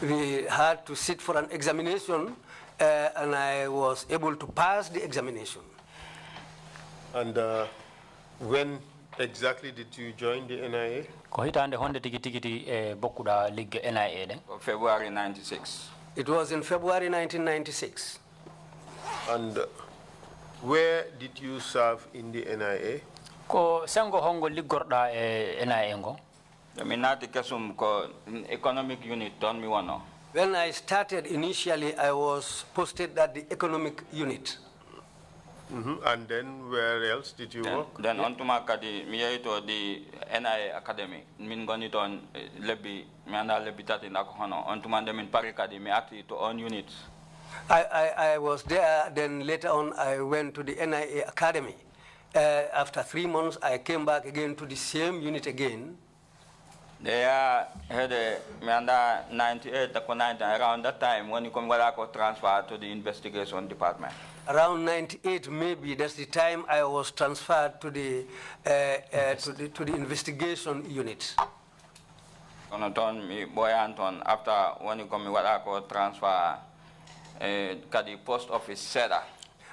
Speaker 7: We had to sit for an examination, and I was able to pass the examination.
Speaker 3: And when exactly did you join the NIA?
Speaker 6: Ko hitande honde tigi bokkuda ligge NIA den.
Speaker 5: February 96.
Speaker 7: It was in February 1996.
Speaker 3: And where did you serve in the NIA?
Speaker 6: Ko sango hongo liggorda NIA ngo.
Speaker 5: Minati kasum ko economic unit don mi wano.
Speaker 7: When I started initially, I was posted at the economic unit.
Speaker 3: And then where else did you work?
Speaker 5: Then on to Makadi, mi to the NIA Academy. Min gonit on lebi, mi anda lebi tati nakohono. On to mande min parikadi, mi acti to own units.
Speaker 7: I was there, then later on I went to the NIA Academy. After 3 months, I came back again to the same unit again.
Speaker 5: They had a Manda 98, around that time when you come transfer to the investigation department.
Speaker 7: Around 98, maybe that's the time I was transferred to the to the investigation unit.
Speaker 5: Boy Anton, after when you come transfer to the post office Seda.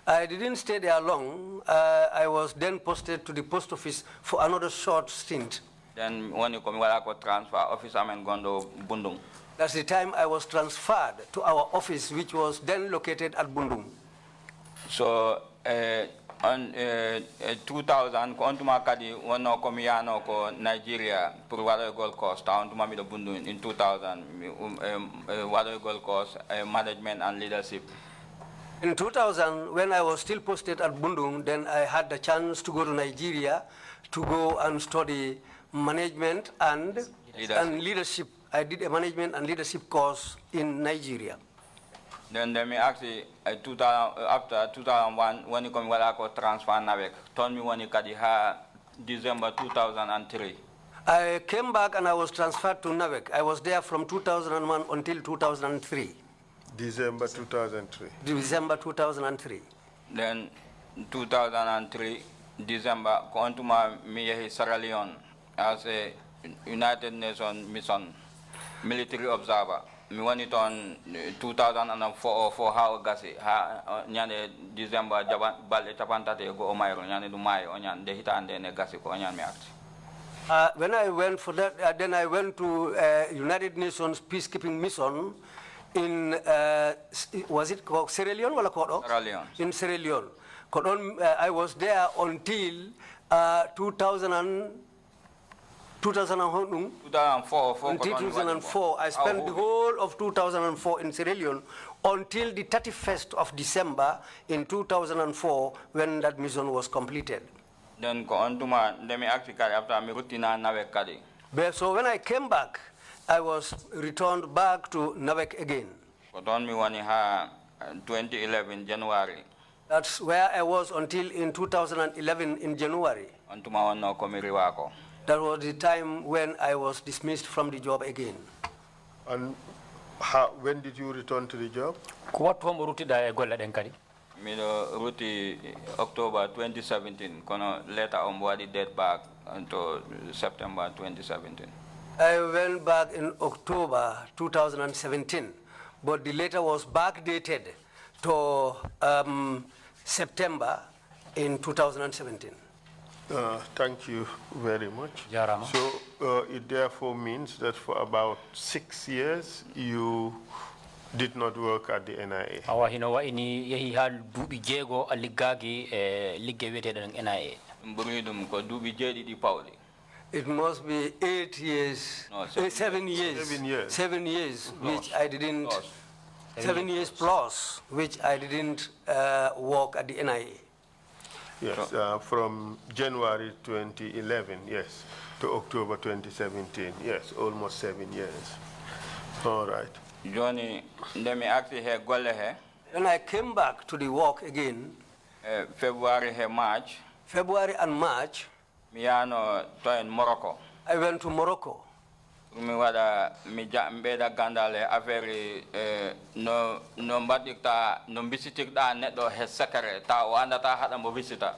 Speaker 7: I didn't stay there long. I was then posted to the post office for another short stint.
Speaker 5: Then when you come transfer office amen gondo Bundung.
Speaker 7: That's the time I was transferred to our office, which was then located at Bundung.
Speaker 5: So on 2000, kontuma kadi wano komiyano ko Nigeria pour wado Gold Coast town to mamido Bundung in 2000 wado Gold Coast management and leadership.
Speaker 7: In 2000, when I was still posted at Bundung, then I had the chance to go to Nigeria to go and study management and leadership. I did a management and leadership course in Nigeria.
Speaker 5: Then me actually after 2001 when you come transfer Navek, told me when you December 2003.
Speaker 7: I came back and I was transferred to Navek. I was there from 2001 until 2003.
Speaker 3: December 2003.
Speaker 7: December 2003.
Speaker 5: Then 2003 December kontuma me Sierra Leone as a United Nations mission military observer. Me won it on 2004 for how gasi ha nyane December balle tapantate go omayro nyane du mayo onyan de hitande ne gasi ko onyan me acti.
Speaker 7: When I went for that, then I went to United Nations peacekeeping mission in was it called Sierra Leone or
Speaker 5: Sierra Leone?
Speaker 7: In Sierra Leone. I was there until 2004. I spent the whole of 2004 in Sierra Leone until the 31st of December in 2004 when that mission was completed.
Speaker 5: Then ko ontuma demi acti after me rutina Navek kadi.
Speaker 7: So when I came back, I was returned back to Navek again.
Speaker 5: Ko don mi woni ha 2011 January.
Speaker 7: That's where I was until in 2011 in January.
Speaker 5: Ontuma wonno ko mi riwako.
Speaker 7: That was the time when I was dismissed from the job again.
Speaker 3: And when did you return to the job?
Speaker 6: What home ruti da golla den kadi?
Speaker 5: Mido ruti October 2017 kono later on wadi date back until September 2017.
Speaker 7: I went back in October 2017, but the letter was backdated to September in 2017.
Speaker 3: Thank you very much.
Speaker 6: Jarama.
Speaker 3: So it therefore means that for about 6 years you did not work at the NIA.
Speaker 6: Awa hino wa ini yehi hal dubi jego aligagi ligge wete den NIA.
Speaker 5: Mburidum ko dubi jedi di pawli.
Speaker 7: It must be 8 years,
Speaker 5: No,
Speaker 7: 7 years.
Speaker 3: 7 years.
Speaker 7: 7 years, which I didn't.
Speaker 5: Plus.
Speaker 7: 7 years plus, which I didn't work at the NIA.
Speaker 3: Yes, from January 2011, yes, to October 2017, yes, almost 7 years. All right.
Speaker 5: Johnny, let me actually here golle here.
Speaker 7: When I came back to the work again,
Speaker 5: February here March.
Speaker 7: February and March,
Speaker 5: Miano to in Morocco.
Speaker 7: I went to Morocco.
Speaker 5: Mi wada mi mbeda gandale affaire no mbadikta no bisitikda neddo he secret ta wanda ta hada mo visita.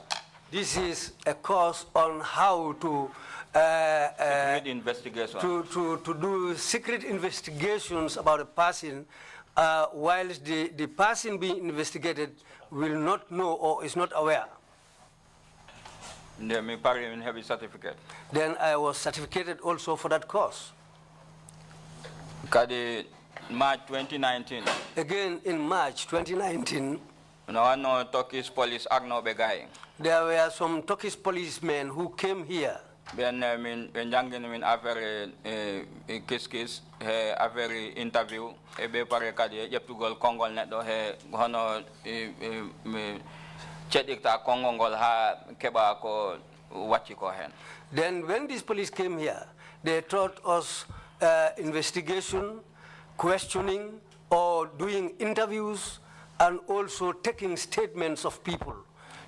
Speaker 7: This is a course on how to
Speaker 5: investigation.
Speaker 7: To do secret investigations about a person, whilst the person being investigated will not know or is not aware.
Speaker 5: Me pari in heavy certificate.
Speaker 7: Then I was certificated also for that course.
Speaker 5: Kadi March 2019.
Speaker 7: Again in March 2019.
Speaker 5: No Turkish police agno begay.
Speaker 7: There were some Turkish policemen who came here.
Speaker 5: Ben min affaire kiss he affaire interview e be pare kadi yeptugol kongol neddo he hono chedikta kongol ha keba ko wachi ko hen.
Speaker 7: Then when these police came here, they taught us investigation, questioning, or doing interviews, and also taking statements of people.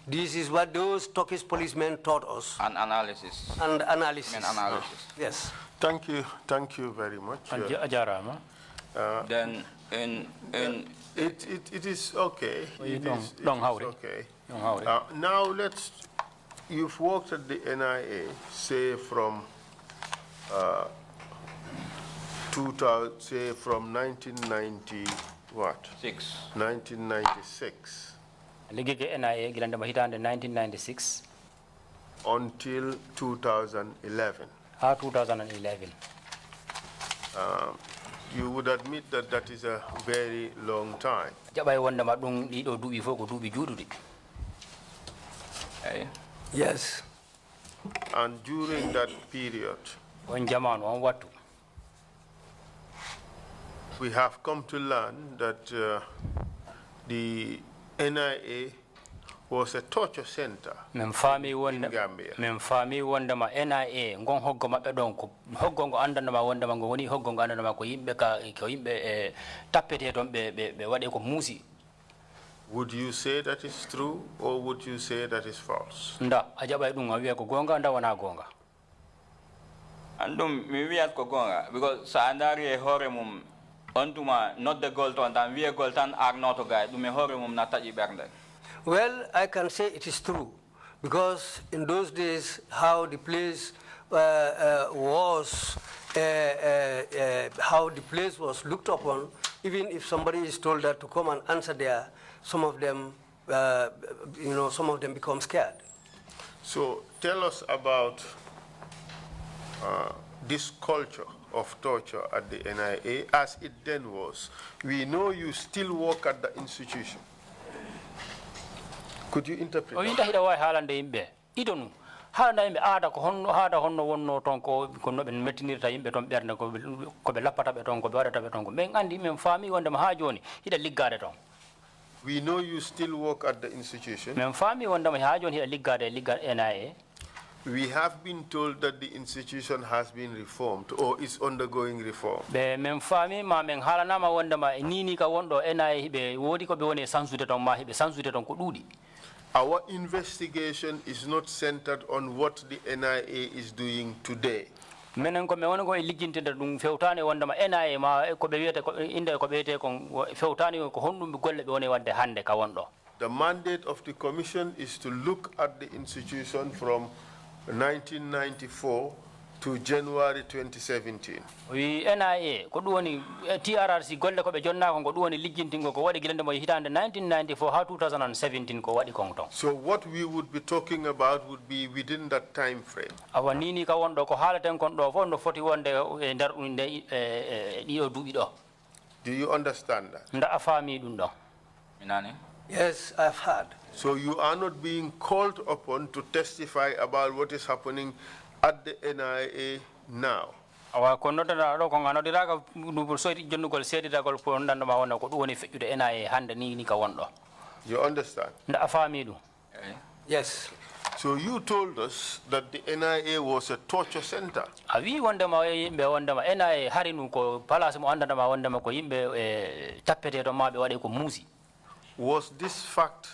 Speaker 7: This is what those Turkish policemen taught us.
Speaker 5: And analysis.
Speaker 7: And analysis.
Speaker 5: And analysis.
Speaker 7: Yes.
Speaker 3: Thank you very much.
Speaker 5: Then
Speaker 3: it is okay. It is okay. Now you've worked at the NIA, say from 1990 what? 1996.
Speaker 6: NIA 1996
Speaker 3: until 2011.
Speaker 6: 2011.
Speaker 3: You would admit that that is a very long time.
Speaker 7: Yes.
Speaker 3: And during that period, we have come to learn that the NIA was a torture center in Gambia.
Speaker 6: NIA
Speaker 3: Would you say that is true or would you say that is false?
Speaker 5: Andum mi wiat ko gonga because sa andari e hore mum ontuma not the golton tan wie goltan ag noto guy dum e hore mum na taji bernde.
Speaker 7: Well, I can say it is true because in those days how the place was looked upon, even if somebody is told that to come and answer there, some of them become scared.
Speaker 3: So tell us about this culture of torture at the NIA as it then was. We know you still work at the institution. Could you interpret that? We know you still work at the institution. We have been told that the institution has been reformed or is undergoing reform. Our investigation is not centered on what the NIA is doing today. The mandate of the commission is to look at the institution from 1994 to January 2017.
Speaker 6: We NIA TRRC golle ko be jonna ko duwoni lijjintingo ko wadi gilande mo hitande 1994 ha 2017 ko wadi konton.
Speaker 3: So what we would be talking about would be within that time frame.
Speaker 6: Awa nini ka wondo ko halaten kon do fondo foti wonde e dar unde dido dubi do.
Speaker 3: Do you understand that?
Speaker 6: Nda afami dum do.
Speaker 5: Minani?
Speaker 7: Yes, I've heard.
Speaker 3: So you are not being called upon to testify about what is happening at the NIA now.
Speaker 6: Awa kono da do ko ngano diraga dubul soyti jonnugol sedida gol ko ndanda ma wona ko du woni fejjude NIA hande ni ka wondo.
Speaker 3: You understand?
Speaker 6: Nda afami dum.
Speaker 7: Yes.
Speaker 3: So you told us that the NIA was a torture center.
Speaker 6: Awi wondama yimbe wondama NIA harinu ko palace mo andama wondama ko yimbe tappete to mabe wade ko musi.
Speaker 3: Was this fact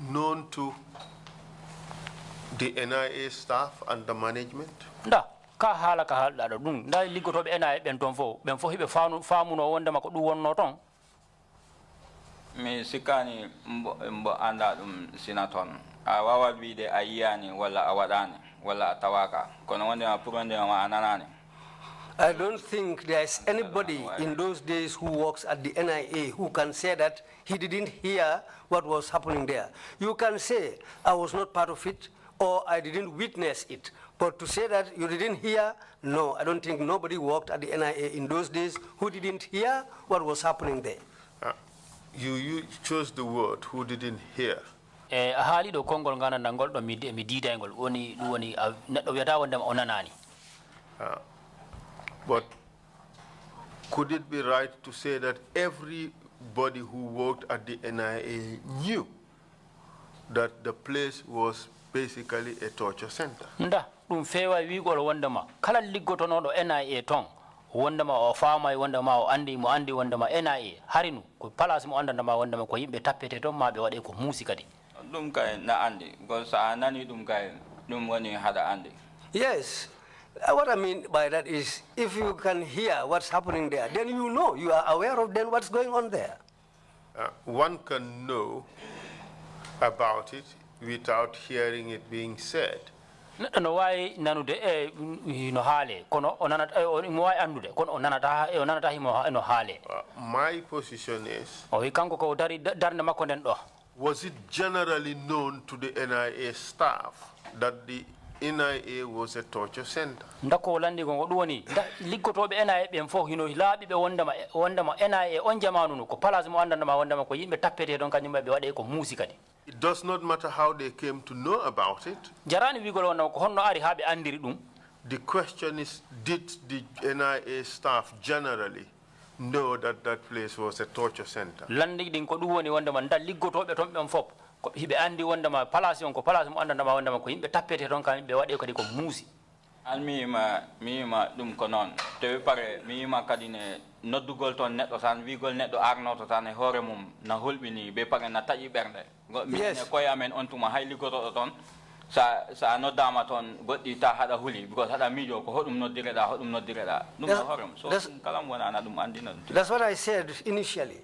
Speaker 3: known to the NIA staff and the management?
Speaker 6: Nda ka hala do dum nda ligotobe NIA ben fo hibe faamu no wondama ko du wonno ton.
Speaker 5: Mi sikani mbo anda dum sinaton awawa bide ayani wala awadani wala atawaka kono wonde ma purande ma ananani.
Speaker 7: I don't think there's anybody in those days who works at the NIA who can say that he didn't hear what was happening there. You can say, I was not part of it, or I didn't witness it. But to say that you didn't hear, no, I don't think nobody worked at the NIA in those days who didn't hear what was happening there.
Speaker 3: You chose the word, who didn't hear.
Speaker 6: Haali do kongol ngana nangol do mi didangol woni neddo wiata wondema onanani.
Speaker 3: But could it be right to say that everybody who worked at the NIA knew that the place was basically a torture center?
Speaker 6: Nda dum fewa wigol wondema kala liggotono do NIA ton wondema o faama wondema o andi wondema NIA harinu ko palace mo andandama wondema ko yimbe tappete ton mabe wade ko musi kadi.
Speaker 5: Dum kay na andi because anani dum kay dum woni hada andi.
Speaker 7: Yes. What I mean by that is, if you can hear what's happening there, then you know, you are aware of then what's going on there.
Speaker 3: One can know about it without hearing it being said.
Speaker 6: No why nanude no hale kono onanata mo why andude kono onanata himo no hale.
Speaker 3: My position is,
Speaker 6: o kanko ko dari darne makko den do.
Speaker 3: Was it generally known to the NIA staff that the NIA was a torture center?
Speaker 6: Ndako landi gongo duwoni liggotobe NIA ben fo hino laabi be wondama NIA on jamanu ko palace mo andandama wondama ko yimbe tappete don kanyum be wade ko musi kadi.
Speaker 3: It does not matter how they came to know about it.
Speaker 6: Jarani wigol wonna ko honno ari habe andiri dum.
Speaker 3: The question is, did the NIA staff generally know that that place was a torture center?
Speaker 6: Landi din ko duwoni wondama nda liggotobe ton ben fop ko hibe andi wondama palace on ko palace mo andandama wondama ko yimbe tappete don kan be wade kadi ko musi.
Speaker 5: An mi ma dum ko non te pare mi ma kadine noddugol ton neddo tan wigol neddo arno to tan e hore mum na holbini be pare na taji bernde mi ne koy amen on tuma hayli goto ton sa noddama ton goddi ta hada huli because hada mijo ko hodum noddire da dum no hore so kalam wona na dum andina.
Speaker 7: That's what I said initially.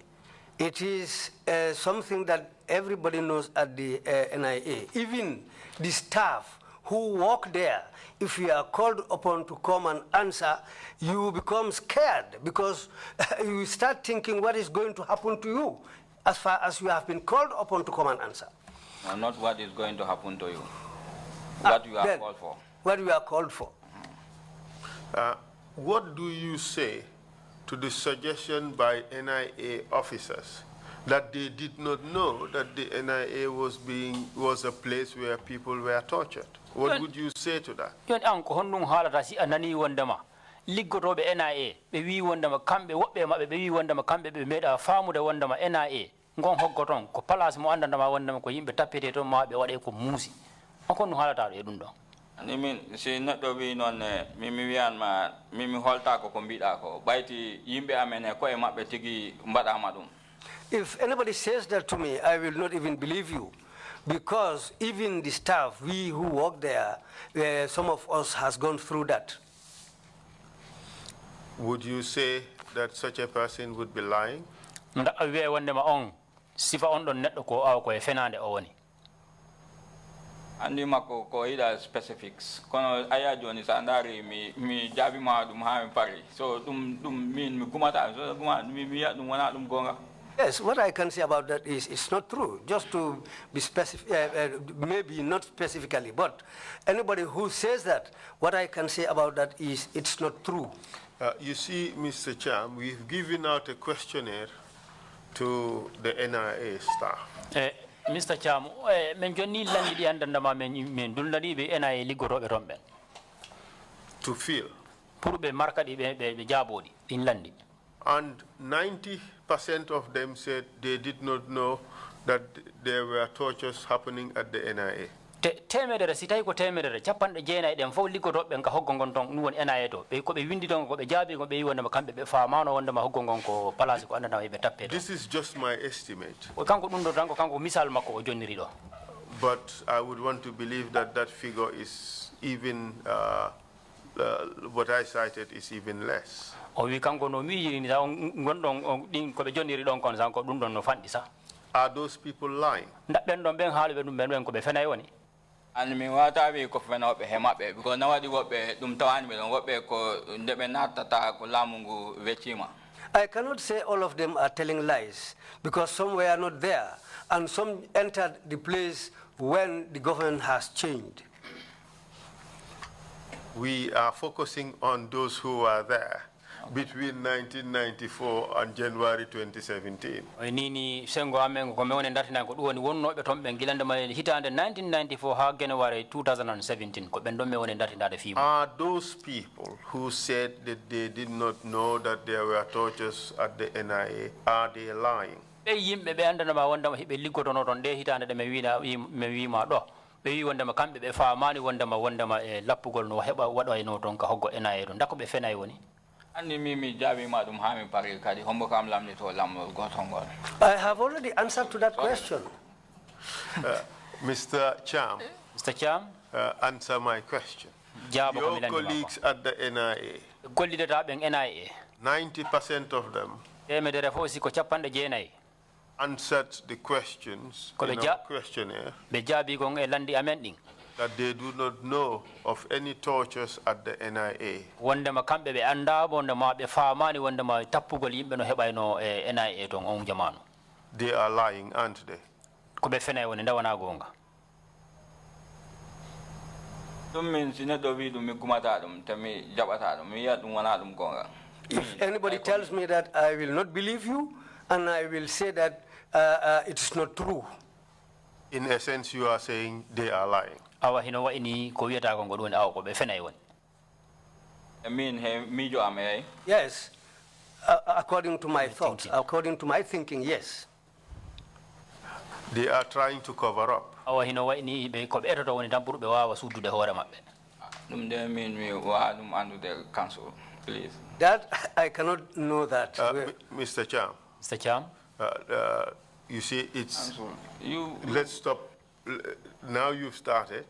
Speaker 7: It is something that everybody knows at the NIA, even the staff who work there. If you are called upon to come and answer, you become scared because you start thinking what is going to happen to you as far as you have been called upon to come and answer.
Speaker 5: No, not what is going to happen to you. What you are called for.
Speaker 7: What you are called for.
Speaker 3: What do you say to the suggestion by NIA officers that they did not know that the NIA was a place where people were tortured? What would you say to that?
Speaker 6: Yon anko honnun halata si anani wondama liggotobe NIA be wi wondama kambe wobbe mabbe be wi wondama kambe be meda faamude wondama NIA ngon hoggoton ko palace mo andandama wondama ko yimbe tappete to mabbe wade ko musi onko no halata do dum do.
Speaker 5: Ani min si neddo wi non mimi wian ma mimi holta ko bida ko bayti yimbe amene ko e mabbe tigi mbadama dum.
Speaker 7: If anybody says that to me, I will not even believe you. Because even the staff, we who work there, some of us has gone through that.
Speaker 3: Would you say that such a person would be lying?
Speaker 5: Andi mako ko ida specifics kono aya joni sandari mi jabi ma dum ha mi pari so dum min mi gumata so guma mi ya dum wana dum gonga.
Speaker 7: Yes, what I can say about that is it's not true. Just to be specific, maybe not specifically, but anybody who says that, what I can say about that is it's not true.
Speaker 3: You see, Mr. Cham, we've given out a questionnaire to the NIA staff.
Speaker 6: Mr. Cham, men joni landi di andandama men dulnadi be NIA ligoro be rombe.
Speaker 3: To fill.
Speaker 6: Pour be marka di be jabodi in landi.
Speaker 3: And 90% of them said they did not know that there were tortures happening at the NIA.
Speaker 6: temedere si tawi ko temedere capanɗe jeenayi ɗen fof liggotoɓe ɓen ka hoggo ngon ton ɗum woni NIA to ɓe koɓe windi ton koɓe jaabi ko ɓe wi wondema kamɓe ɓe famano wondema hoggo ngon ko place ko andana ɓe tappe to.
Speaker 3: This is just my estimate.
Speaker 6: Kanko ɗum ɗo tan ko kanko misal makko o jonniri ɗo.
Speaker 3: But I would want to believe that that figure is even, what I cited is even less.
Speaker 6: O wi kanko no miiji ni sa gonɗon ɗin koɓe jonniri ɗon kon san ko ɗum ɗon no fanɗi sa.
Speaker 3: Are those people lying?
Speaker 6: Ndaɓɓen ɗon ɓen haaluɓe ɗum ɓen koɓe fenayi woni.
Speaker 5: And me wata be ko fena be hemabe because nawadi wobe dum tawani be don wobe ko ndebe natata ko lamungu vechima.
Speaker 7: I cannot say all of them are telling lies because some were not there and some entered the place when the government has changed.
Speaker 3: We are focusing on those who are there between 1994 and January 2017.
Speaker 6: Nini sengo amen ko mewone dartina ko duwoni wonnobe ton be gilande ma hitande 1994 ha January 2017 ko ben don mewone dartinade fiimo.
Speaker 3: Are those people who said that they did not know that there were tortures at the NIA, are they lying?
Speaker 6: Be yimbe be andana ma wondama hibe liggotono ton de hitande de me wiima do be wi wondama kambe be faamani wondama e lappugol no heba wado e no ton ka hoggo NIA don dako be fenay woni.
Speaker 7: I have already answered to that question.
Speaker 3: Mr. Cham.
Speaker 6: Mr. Cham.
Speaker 3: Answer my question. Your colleagues at the NIA, 90% of them answered the questions in our questionnaire that they do not know of any tortures at the NIA. They are lying, aren't they?
Speaker 7: If anybody tells me that, I will not believe you, and I will say that it is not true.
Speaker 3: In essence, you are saying they are lying.
Speaker 7: Yes, according to my thoughts, according to my thinking, yes.
Speaker 3: They are trying to cover up.
Speaker 5: Please.
Speaker 7: That I cannot know that.
Speaker 3: Mr. Cham.
Speaker 6: Mr. Cham.
Speaker 3: You see, it's. Let's stop. Now you've started.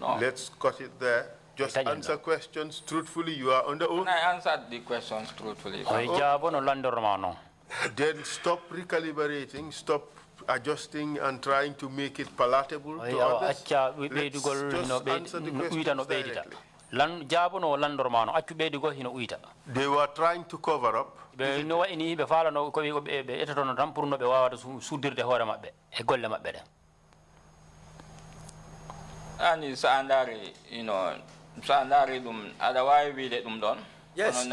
Speaker 5: No.
Speaker 3: Let's cut it there. Just answer questions truthfully. You are on the oath.
Speaker 5: I answered the questions truthfully.
Speaker 3: Then stop recalibrating. Stop adjusting and trying to make it palatable to others. Let's just answer the questions directly. They were trying to cover up.
Speaker 5: And it's andari, sandari dum otherwise we let them done.
Speaker 7: Yes.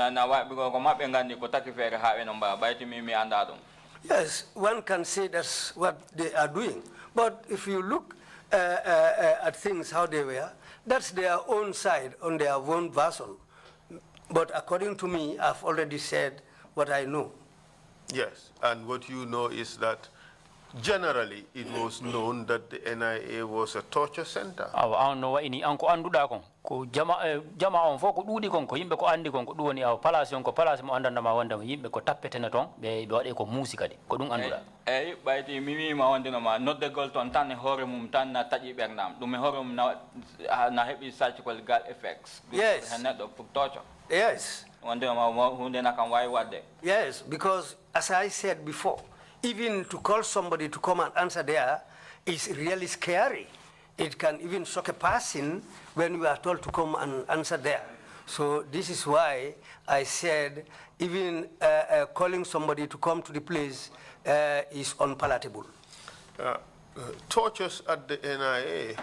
Speaker 7: Yes, one can say that's what they are doing. But if you look at things how they were, that's their own side, on their own version. But according to me, I've already said what I know.
Speaker 3: Yes, and what you know is that generally it was known that the NIA was a torture center.
Speaker 7: Yes. Yes. Yes, because as I said before, even to call somebody to come and answer there is really scary. It can even shock a person when you are told to come and answer there. So this is why I said even calling somebody to come to the place is unpalatable.
Speaker 3: Tortures at the NIA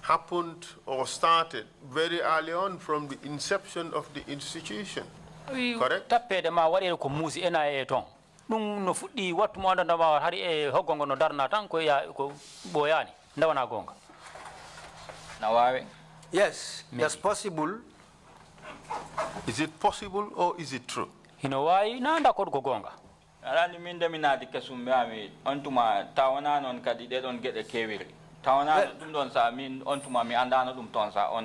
Speaker 3: happened or started very early on from the inception of the institution, correct?
Speaker 6: No fuɗɗi wattumo andandama hari e hoggongo no darna tan ko ɓoyani ndawana gonga
Speaker 5: na wawi.
Speaker 7: Yes, that's possible.
Speaker 3: Is it possible or is it true?
Speaker 6: Hino wawi na d'accord ko gonga
Speaker 5: alani min deminati kesum mbiyami on tuma tawana noon kadi ɗeɗon geɗe kewiri on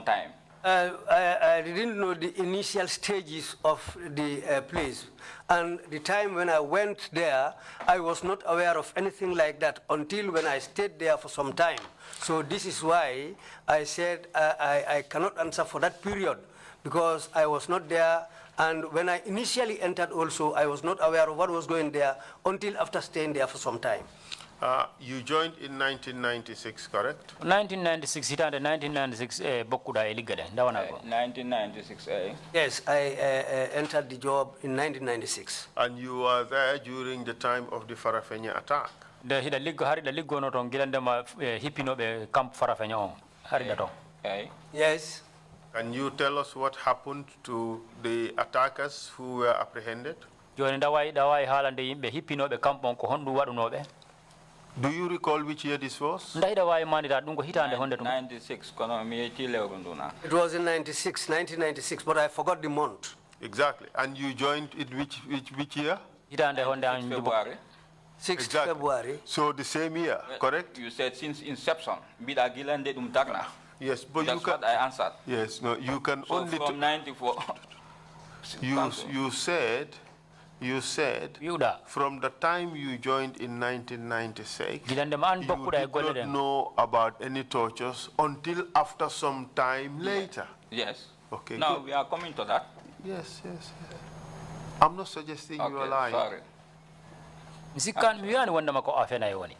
Speaker 5: time.
Speaker 7: I didn't know the initial stages of the place. And the time when I went there, I was not aware of anything like that until when I stayed there for some time. So this is why I said I cannot answer for that period, because I was not there. And when I initially entered also, I was not aware of what was going there until after staying there for some time.
Speaker 3: You joined in 1996, correct?
Speaker 6: 1996 hitande 1996 bokkuda e liggade ndawana ko
Speaker 5: 1996
Speaker 7: Yes, I entered the job in 1996.
Speaker 3: And you were there during the time of the Farafenni attack?
Speaker 6: de hida liggo harida liggono ton gilandema hippinobe camp Farafenni on harida ton
Speaker 7: Yes.
Speaker 3: Can you tell us what happened to the attackers who were apprehended?
Speaker 6: joni dawai haalande yimbe hippinobe camp on ko hondu wadunobe.
Speaker 3: Do you recall which year this was?
Speaker 5: 96 kono mi yeti lewrunduna.
Speaker 7: It was in 1996, but I forgot the month.
Speaker 3: Exactly. And you joined in which year?
Speaker 5: February.
Speaker 7: 6th
Speaker 3: Exactly.
Speaker 7: February.
Speaker 3: So the same year, correct?
Speaker 5: You said since inception. Bida gilande dum dagna.
Speaker 3: Yes, but
Speaker 5: that's
Speaker 3: you can.
Speaker 5: what I answered.
Speaker 3: Yes, no, you can
Speaker 5: So
Speaker 3: only.
Speaker 5: from 94.
Speaker 3: You said from the time you joined in 1996, you did not know about any tortures until after some time later.
Speaker 5: Yes.
Speaker 3: Okay.
Speaker 5: Now
Speaker 3: good.
Speaker 5: we are coming to that.
Speaker 3: Yes. I'm not suggesting you are lying.
Speaker 5: Sorry.
Speaker 6: Misikan miyani wanda mako afena yoni.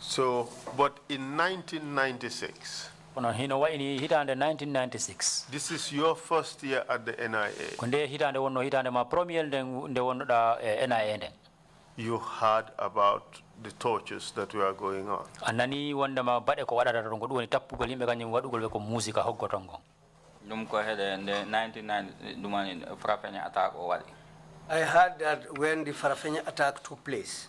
Speaker 3: So, but in 1996,
Speaker 6: hitande 1996.
Speaker 3: this is your first year at the NIA.
Speaker 6: Kunde hitande ma premier nde wonnoda NIA.
Speaker 3: You heard about the tortures that were going on.
Speaker 6: Anani wanda ma bade ko wadata don ko dum woni tappugol yimbe kanyum wadugol be ko musica hoggotongo.
Speaker 5: Dum ko hede nde 99 dumani Farafenni attack o wadi.
Speaker 7: I heard that when the Farafenni attack took place.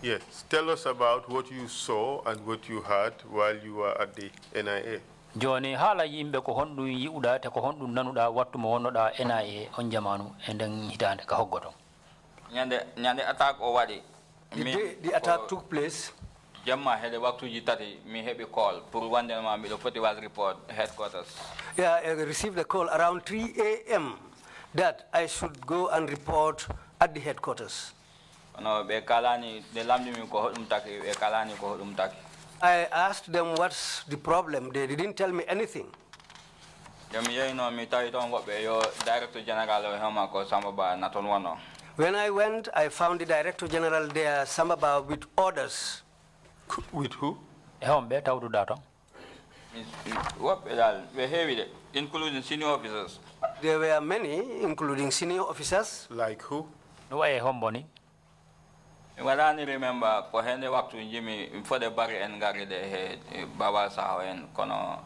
Speaker 3: Yes, tell us about what you saw and what you heard while you were at the NIA.
Speaker 6: Joni hala yimbe ko hondu yiuda te ko hondu nanuda wattu mo wonnoda NIA on jamanu enden hitande ka hoggoton.
Speaker 5: Nyande attack o wadi.
Speaker 7: The attack took place.
Speaker 5: Jamma hede waktu jitati mi hebi call pour wande ma mi do foti was report headquarters.
Speaker 7: Yeah, I received a call around 3 a.m. that I should go and report at the headquarters.
Speaker 5: No, be kalani de lamdi mi ko hodum taki be kalani ko hodum taki.
Speaker 7: I asked them what's the problem. They didn't tell me anything.
Speaker 5: Jam yey no mi tawi ton wobbe yo director general o hema ko Sambaba naton wono.
Speaker 7: When I went, I found the Director General there, Sambaba, with orders.
Speaker 3: With who?
Speaker 6: Hombe tawdu dato.
Speaker 5: Wobbe we heavy including senior officers.
Speaker 7: There were many, including senior officers.
Speaker 3: Like who?
Speaker 6: No way homboni.
Speaker 5: Wadani remember ko hende waktu jimi for the bari en gari de baba saho en kono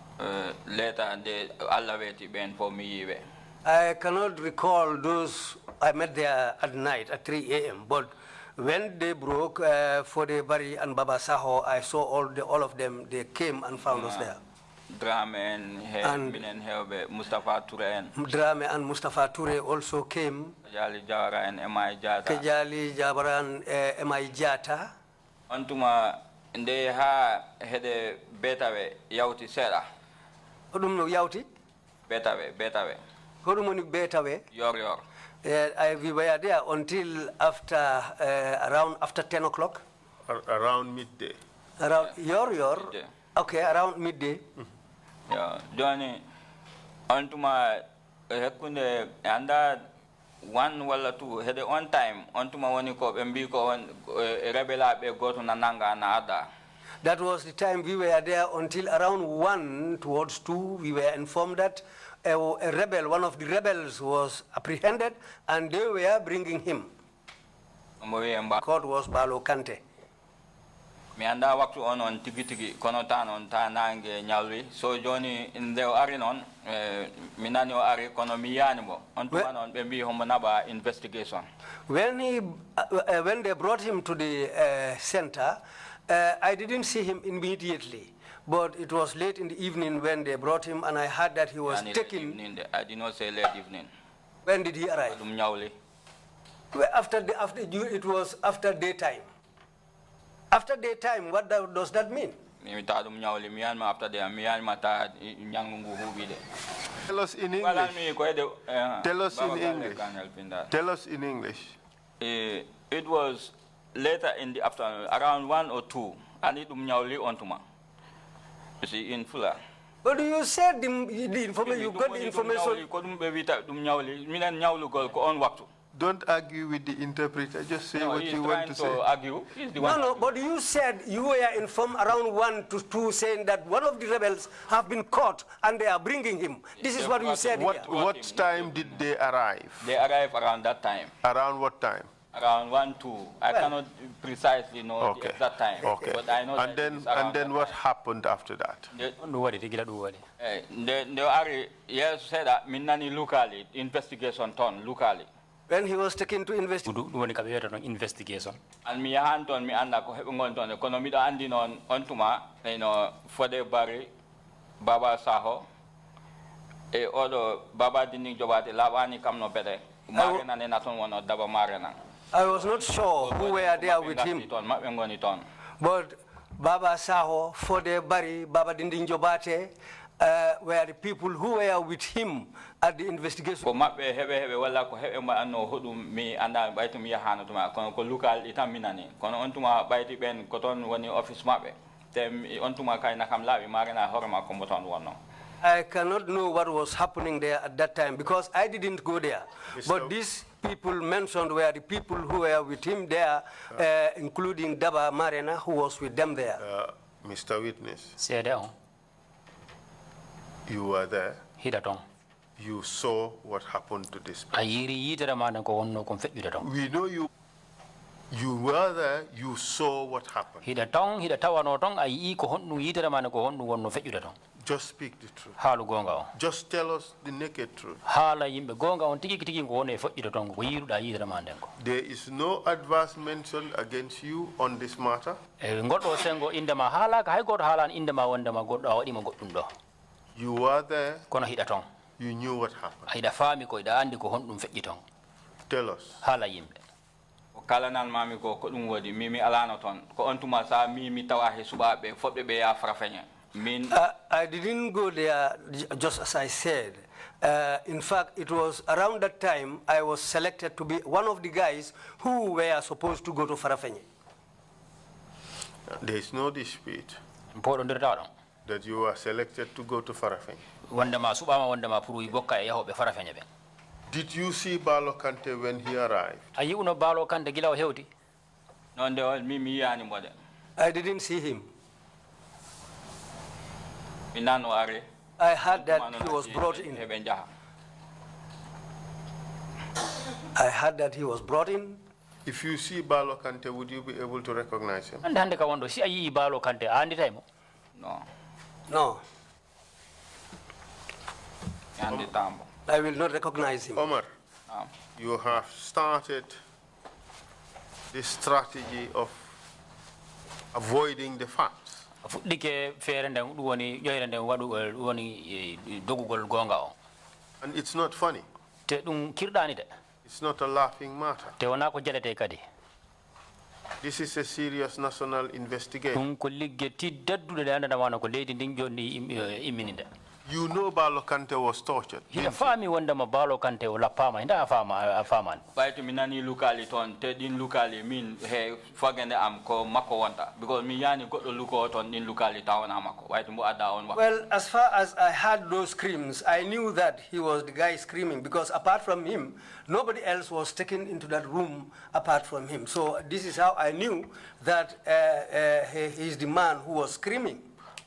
Speaker 5: later de alla weti ben for mi yibe.
Speaker 7: I cannot recall those I met there at night at 3 a.m. But when they broke for the Bari and Baba Saho, I saw all of them. They came and found us there.
Speaker 5: Drame and Mustafa Ture.
Speaker 7: Drame and Mustafa Ture also came.
Speaker 5: Kajali Jawara and M.I. Jata.
Speaker 7: Kajali Jawara and M.I. Jata.
Speaker 5: Antuma they ha hede betawe yauti sera.
Speaker 7: Odum no yauti?
Speaker 5: Betawe.
Speaker 7: Kodumoni betawe?
Speaker 5: Yor.
Speaker 7: We were there until after 10 o'clock.
Speaker 3: Around midday.
Speaker 7: Around yor. Okay, around midday.
Speaker 5: Yeah, Johnny. Antuma hekunde anda one wala two had one time antuma woni ko mbi ko rebela be goto nananga na ada.
Speaker 7: That was the time we were there until around 1 towards 2. We were informed that a rebel, one of the rebels was apprehended and they were bringing him. Court was Balo Kante.
Speaker 5: Mi anda waktu on tigi kono on ta nange nyalwi so joni inde ari non minani o ari kono mi yani mo on tuman on be mbi homo naba investigation.
Speaker 7: When they brought him to the center, I didn't see him immediately, but it was late in the evening when they brought him, and I heard that he was taken.
Speaker 5: I did not say late evening.
Speaker 7: When did he arrive? It was after daytime. After daytime, what does that mean?
Speaker 3: Tell us in English. Tell us in English. Tell us in English.
Speaker 5: It was later in the afternoon, around 1 or 2, and it ontuma. You see, in Fula.
Speaker 7: But you said the information, you got the information.
Speaker 3: Don't argue with the interpreter. Just say what you want to say.
Speaker 5: Argue.
Speaker 7: No, but you said you were informed around 1 to 2 saying that one of the rebels have been caught and they are bringing him. This is what you said.
Speaker 3: What time did they arrive?
Speaker 5: They arrived around that time.
Speaker 3: Around what time?
Speaker 5: Around 1, 2. I cannot precisely know the exact time.
Speaker 3: Okay.
Speaker 5: But I know
Speaker 3: and then what happened after that?
Speaker 5: The yes said that minani locally investigation done locally.
Speaker 7: When he was taken to investigation.
Speaker 5: And me hand on me anda ko hebngon ton kono mi do andi non ontuma for the bari baba saho e odo baba dini jobate labani kam no bete marena ne naton wono daba marena.
Speaker 7: I was not sure who were there with him. But Baba Saho, Fode Bari, Baba Dindin Jobate were the people who were with him at the investigation. I cannot know what was happening there at that time because I didn't go there. But these people mentioned were the people who were with him there, including Daba Marena, who was with them there.
Speaker 3: Mr. Witness, you were there. You saw what happened to this person. We know you were there, you saw what happened. Just speak the truth. Just tell us the naked truth. There is no adverse mention against you on this matter. You were there. You knew what happened. Tell us.
Speaker 5: Kalanan mami ko dum wodi mimi alano ton ko ontuma sa mimi tawahi subabe fobbe be ya frafenya.
Speaker 7: I didn't go there just as I said. In fact, it was around that time I was selected to be one of the guys who were supposed to go to Farafenye.
Speaker 3: There is no dispute that you were selected to go to Farafenye. Did you see Balo Kante when he arrived?
Speaker 7: I didn't see him. I heard that he was brought in. I heard that he was brought in.
Speaker 3: If you see Balo Kante, would you be able to recognize him?
Speaker 7: No. No. I will not recognize him.
Speaker 3: Omar, you have started this strategy of avoiding the facts. And it's not funny. It's not a laughing matter. This is a serious national investigation. You know Balo Kante was tortured.
Speaker 7: Well, as far as I heard those screams, I knew that he was the guy screaming because apart from him, nobody else was taken into that room apart from him. So this is how I knew that he is the man who was screaming.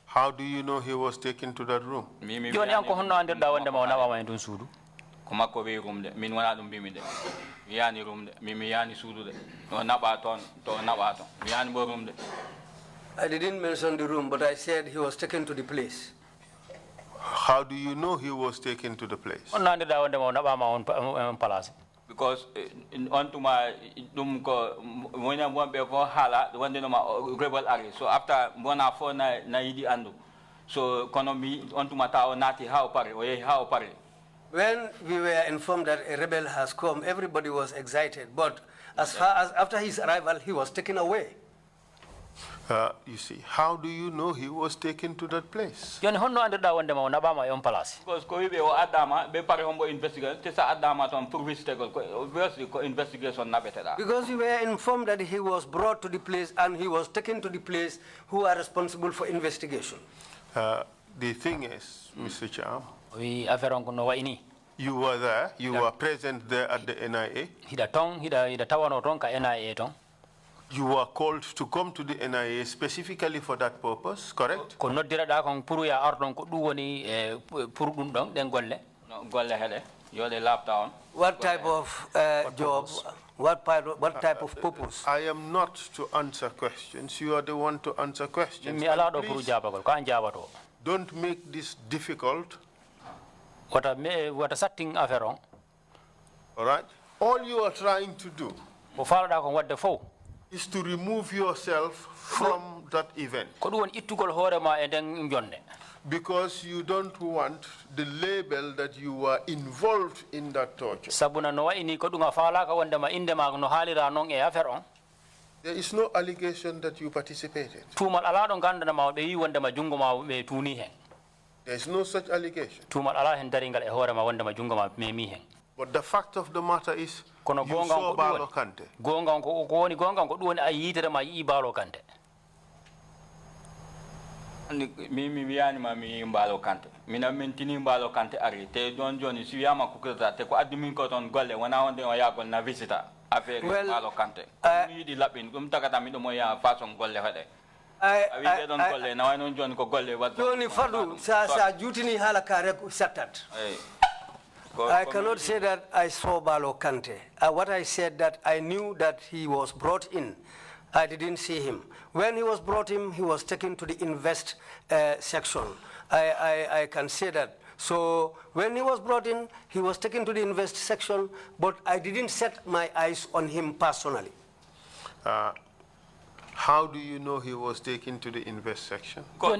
Speaker 3: How do you know he was taken to that room?
Speaker 7: I didn't mention the room, but I said he was taken to the place.
Speaker 3: How do you know he was taken to the place?
Speaker 5: Because onto my when I want to go hala, the one my rebel area. So after one hour na idi andu. So economy onto my town nati how pare how pare.
Speaker 7: When we were informed that a rebel has come, everybody was excited. But as far as after his arrival, he was taken away.
Speaker 3: You see, how do you know he was taken to that place?
Speaker 5: Because we be Adama, be pare hombo investigation. Tesa Adama to improve obviously investigation na better.
Speaker 7: Because we were informed that he was brought to the place and he was taken to the place who are responsible for investigation.
Speaker 3: The thing is, Mr. Cham,
Speaker 7: You
Speaker 3: were there, you were present there at the NIA. You were called to come to the NIA specifically for that purpose, correct?
Speaker 7: What type of job, what type of purpose?
Speaker 3: I am not to answer questions. You are the one to answer questions. Please, don't make this difficult.
Speaker 6: What a setting
Speaker 3: All right? All you are trying to do is to remove yourself from that event. Because you don't want the label that you were involved in that torture. There is no allegation that you participated. There is no such allegation. But the fact of the matter is, you saw Balo Kante.
Speaker 5: Mi anima mi Balo Kante. Mina mentini Balo Kante ari. Te John Johnny si yama kukuta te ko admin ko ton golle wana onde o yagol na visita affaire Balo Kante. Mi di lapin kum takata mi do mo ya façon golle hade.
Speaker 7: Johnny Fadu sa jutini hala kare satat. I cannot say that I saw Balo Kante. What I said that I knew that he was brought in. I didn't see him. When he was brought in, he was taken to the invest section. I can say that. So when he was brought in, he was taken to the invest section, but I didn't set my eyes on him personally.
Speaker 3: How do you know he was taken to the invest section?
Speaker 5: Dum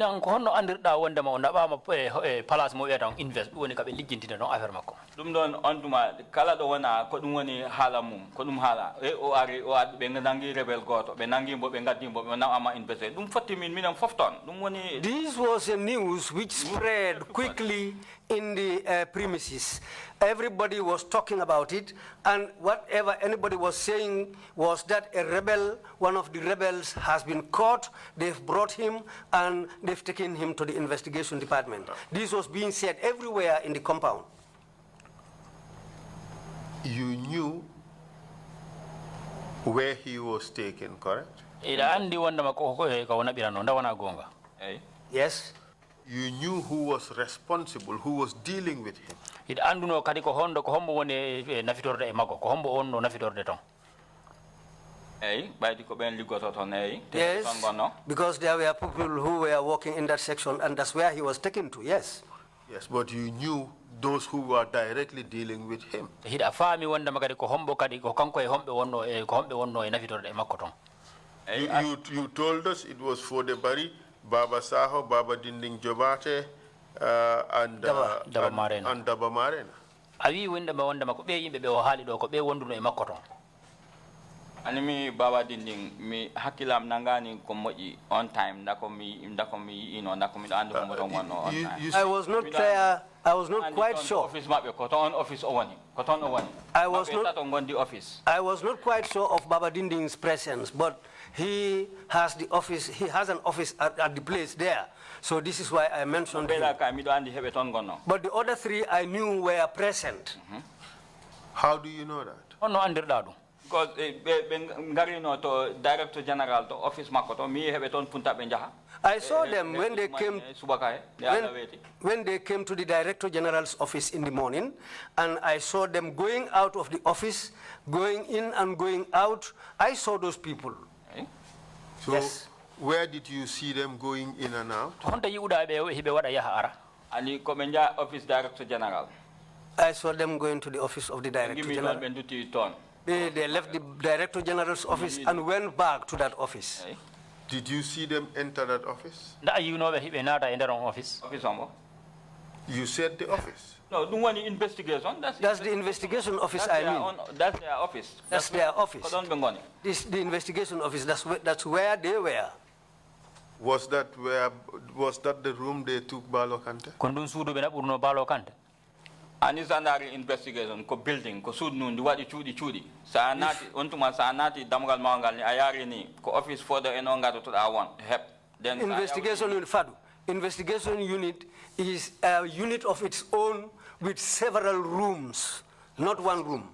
Speaker 5: don onduma kala do wana ko dum woni hala mum ko dum hala e o ari o ad be ngangi rebel goto be nangi bo be ngati bo na ama invest dum fatti min minam fofton dum woni.
Speaker 7: This was a news which spread quickly in the premises. Everybody was talking about it, and whatever anybody was saying was that a rebel, one of the rebels has been caught, they've brought him, and they've taken him to the investigation department. This was being said everywhere in the compound.
Speaker 3: You knew where he was taken, correct?
Speaker 7: Yes.
Speaker 3: You knew who was responsible, who was dealing with him.
Speaker 6: Yes,
Speaker 7: because there were people who were working in that section, and that's where he was taken to, yes.
Speaker 3: Yes, but you knew those who were directly dealing with him.
Speaker 6: You
Speaker 3: told us it was for the Bari, Baba Saho, Baba Dinding Jobate, and Daba Marena.
Speaker 5: Animi Baba Dinding mi hakilam nangani komoji on time ndakomi ndakomi andu on time.
Speaker 7: I was not clear. I was not quite sure.
Speaker 5: Office map office owani.
Speaker 7: I was not quite sure of Baba Dinding's presence, but he has the office. He has an office at the place there. So this is why I mentioned him. But the other three I knew were present.
Speaker 3: How do you know that?
Speaker 5: Because Director General to Office Makoto mi hebeton punta benjaha.
Speaker 7: I saw them when they came to the Director General's office in the morning, and I saw them going out of the office, going in and going out. I saw those people.
Speaker 3: So
Speaker 7: yes.
Speaker 3: Where did you see them going in and out?
Speaker 6: honta yiuda be hibe wada yaha ara
Speaker 5: ani ko be nja office director general
Speaker 7: I saw them going to the office of the director
Speaker 5: ngimi
Speaker 7: general.
Speaker 5: don be nduti ton
Speaker 7: They left the director general's office and went back to that office.
Speaker 3: Did you see them enter that office?
Speaker 6: da yuno be hibe nata e nderon office
Speaker 5: office ambo
Speaker 3: You said the office.
Speaker 5: no dum woni investigation
Speaker 7: That's the investigation office I mean.
Speaker 5: That's their office.
Speaker 7: That's their office.
Speaker 5: Ko don be ngoni
Speaker 7: The investigation office, that's where they were.
Speaker 3: Was that the room they took Balo Kante?
Speaker 6: kondun suudu be na burno balo kante
Speaker 5: ani sanari investigation ko building ko sudnu ndi wadi cuudi sa nati ontuma sa nati damgal mawngal ni ayari ni ko office further en on gato to da won hep then
Speaker 7: Investigation unit Fadu. Investigation unit is a unit of its own with several rooms, not one room.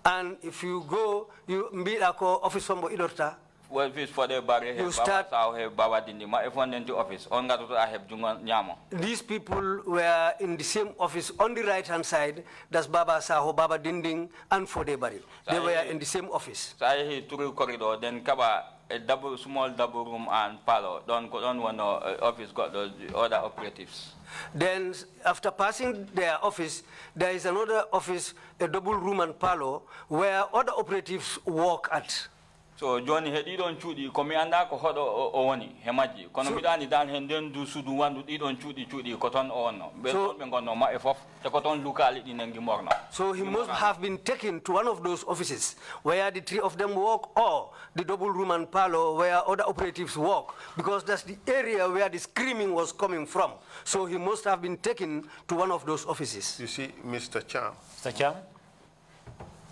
Speaker 7: And if you go, you meet ako office from Idorta.
Speaker 5: well office for the barre
Speaker 7: You
Speaker 5: he
Speaker 7: start-
Speaker 5: baba saw he baba dindi ma if on into office on gato to heb jungo nyamo
Speaker 7: These people were in the same office on the right-hand side. That's Baba Saho, Baba Dinding, and Fode Bari. They were in the same office.
Speaker 5: sa he through corridor then kaba a small double room and parlor don't one office got the other operatives.
Speaker 7: Then, after passing their office, there is another office, a double room and parlor, where other operatives work at.
Speaker 5: So Johnny he don't choose komi anda ko hodo o woni hemaji kono midani dan hen den du sudu wandu don cuudi ko ton o wonno be
Speaker 7: So-
Speaker 5: don be gonno ma e fof te ko ton lukali di nangi morno
Speaker 7: So he must have been taken to one of those offices where the three of them work, or the double room and parlor where other operatives work, because that's the area where the screaming was coming from. So he must have been taken to one of those offices.
Speaker 3: You see, Mr. Cham,
Speaker 6: Sacham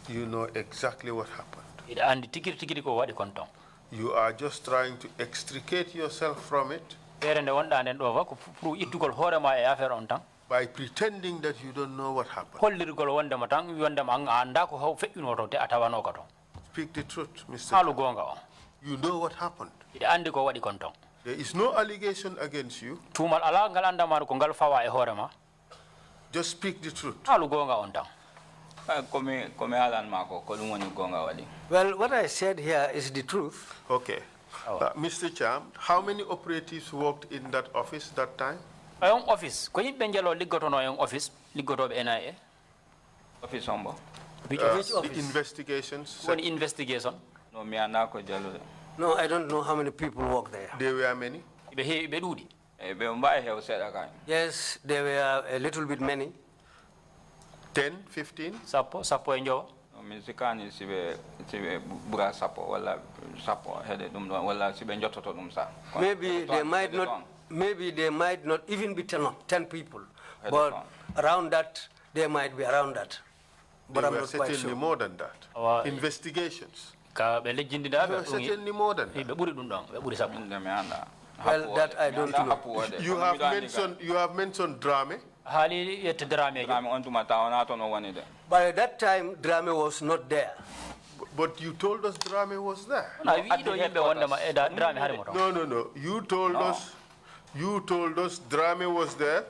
Speaker 3: you know exactly what happened.
Speaker 6: ida andi tikiri ko wadi konton
Speaker 3: You are just trying to extricate yourself from it
Speaker 6: fere nde wonda nden do fa ko pour ittugol hoorema e affaire on tan
Speaker 3: by pretending that you don't know what happened.
Speaker 6: hollirgol wondema tan wondema an anda ko haw feƴƴunoto te a tawano ka ton
Speaker 3: Speak the truth, Mr.
Speaker 6: haalu
Speaker 3: Cham.
Speaker 6: gonga o
Speaker 3: You know what happened.
Speaker 6: ida andi ko waɗi kon ton
Speaker 3: There is no allegation against you.
Speaker 6: tuumal ala ngal andamano ko ngal fawa e hoorema
Speaker 3: Just speak the truth.
Speaker 6: haalu gonga on tan
Speaker 5: komi halan mako ko dum woni gonga wadi
Speaker 7: Well, what I said here is the truth.
Speaker 3: Okay. Mr. Cham, how many operatives worked in that office that time?
Speaker 6: on office ko yimɓe jelo liggotono en office liggotoɓe NIA
Speaker 5: office ombo
Speaker 7: Which
Speaker 3: The
Speaker 7: office?
Speaker 3: investigations,
Speaker 6: woni investigation
Speaker 5: no mi anda ko jalude
Speaker 7: No, I don't know how many people work there.
Speaker 3: there were many.
Speaker 6: ɓe heewi ɓe ɗuuɗi
Speaker 5: e be mbay hew sedda kay
Speaker 7: Yes, there were a little bit many.
Speaker 3: 10, 15?
Speaker 6: sappo e jowa
Speaker 5: mi sikani sibe bura sappo wala sappo hede dum don wala sibe jottoto dum sa
Speaker 7: Maybe they might not. Maybe they might not even be 10 people, but around that they might be around that. But
Speaker 3: There
Speaker 7: I'm
Speaker 3: were
Speaker 7: not quite
Speaker 3: certainly
Speaker 7: sure.
Speaker 3: more than that.
Speaker 6: Awa-
Speaker 3: Investigations.
Speaker 6: ka ɓe lejjindiɗa
Speaker 3: There were certainly more than that.
Speaker 6: ɓe ɓuuri ɗum ɗon ɓe ɓuuri sappo
Speaker 5: mi anda
Speaker 7: Well, that I don't know.
Speaker 3: You have mentioned Drame.
Speaker 6: haali yette darameji
Speaker 5: mi on tuma tawana to no woni de
Speaker 7: But at that time, Drame was not there.
Speaker 3: But you told us Drame was there.
Speaker 6: na wiiɗo yimɓe wondema e darame harimo ton
Speaker 3: No. You told us Drame was there.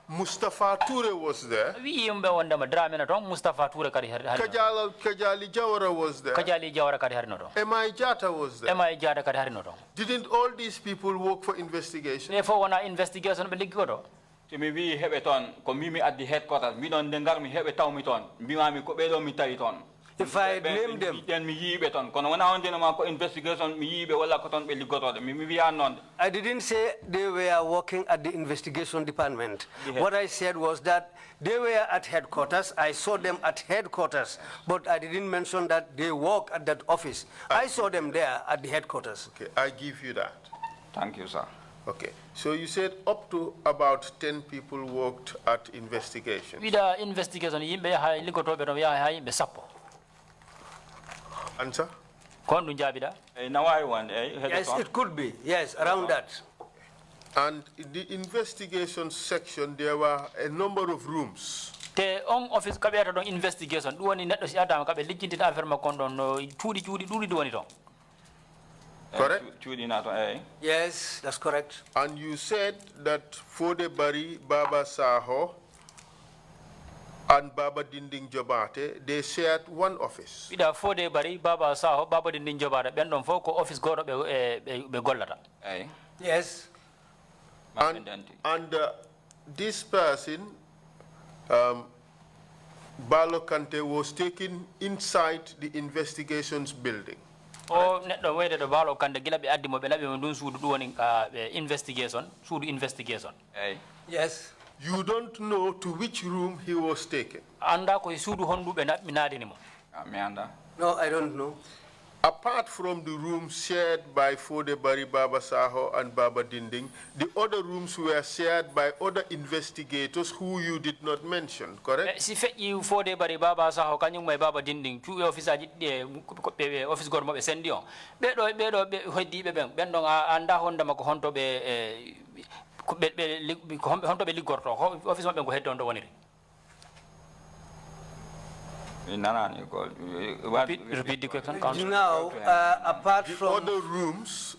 Speaker 3: Mustafa Toure was there.
Speaker 6: wi yimɓe wondema dramena toon moustapha touré kadi harino
Speaker 3: Kajali Jawara was there.
Speaker 6: kadiali jawara kadi harino toon
Speaker 3: M.I. Jata was there.
Speaker 6: ema e jaada kadi harino toon
Speaker 3: Didn't all these people work for investigation?
Speaker 6: ɗe fof wona investigation ɓe liggoto
Speaker 5: so mi wi heɓe toon ko mimi addi headquarters mbiɗon nde garmi heɓe tawmi toon mbimami ko ɓeɗo mi tawi toon
Speaker 7: If I name them,
Speaker 5: den mi yiiɓe toon kono wona on denoma ko investigation mi yiiɓe walla ko toon ɓe liggotoɗe mi wiya noon
Speaker 7: I didn't say they were working at the investigation department. What I said was that they were at headquarters. I saw them at headquarters, but I didn't mention that they work at that office. I saw them there at the headquarters.
Speaker 3: Okay, I give you that.
Speaker 5: thank you sir
Speaker 3: Okay, so you said up to about 10 people worked at investigation.
Speaker 6: wiɗa investigation yimɓe ha liggotoɓe toon wiya ha yimɓe sappo
Speaker 3: Answer?
Speaker 6: kon ɗum jaabiɗa
Speaker 5: eyyi nawawi wonde eyyi heɓe
Speaker 7: Yes,
Speaker 5: toon
Speaker 7: it could be. Yes, around that.
Speaker 3: And in the investigation section, there were a number of rooms.
Speaker 6: te on office ka ɓeyata ɗon investigation ɗum woni neɗɗo si addama kaɓe lijjintita affaire makko on ɗon no cuuɗi ɗuɗi woni toon
Speaker 3: Correct?
Speaker 5: cuuɗina toon eyyi
Speaker 7: Yes, that's correct.
Speaker 3: And you said that Fode Bari, Baba Saho, and Baba Dinding Jobate, they shared one office.
Speaker 6: ida fode bari baba saho baba din jobare ben don foko office godo be gollata.
Speaker 7: Yes.
Speaker 3: And this person, Balo Kante, was taken inside the investigations building.
Speaker 6: O neddo wede do balo kande gila be addi mo be labe mo dun suudu woni investigation suudu investigation.
Speaker 7: Yes.
Speaker 3: You don't know to which room he was taken.
Speaker 6: Anda ko suudu hondu be minadini mo.
Speaker 5: Me anda.
Speaker 7: No, I don't know.
Speaker 3: Apart from the rooms shared by Fode Bari Baba Saho and Baba Dinding, the other rooms were shared by other investigators who you did not mention, correct?
Speaker 6: Si fe you Fode Bari Baba Saho kanyum may Baba Dinding two officer office gor mo be sendio. Be do be hoddi be ben don anda honda mako honto be honto be ligorto office mo be ko heddo woniri. Repeat the question.
Speaker 7: Now, apart from
Speaker 3: other rooms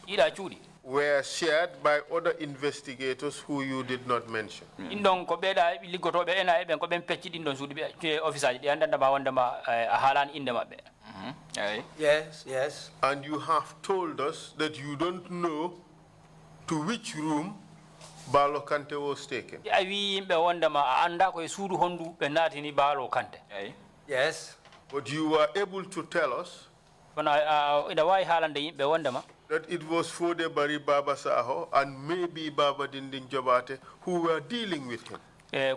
Speaker 6: were
Speaker 3: shared by other investigators who you did not mention.
Speaker 6: Indong ko beda ligoto be ena ben ko ben pecci dindon suudi be officer di anda ba wanda ma halan inde mabbe.
Speaker 7: Yes, yes.
Speaker 3: And you have told us that you don't know to which room Balo Kante was taken.
Speaker 6: Awi yimbe wanda ma anda ko suudu hondu be natini Balo Kante.
Speaker 7: Yes.
Speaker 3: But you were able to tell us
Speaker 6: that
Speaker 3: it was Fode Bari Baba Saho and maybe Baba Dinding Jobate who were dealing with him.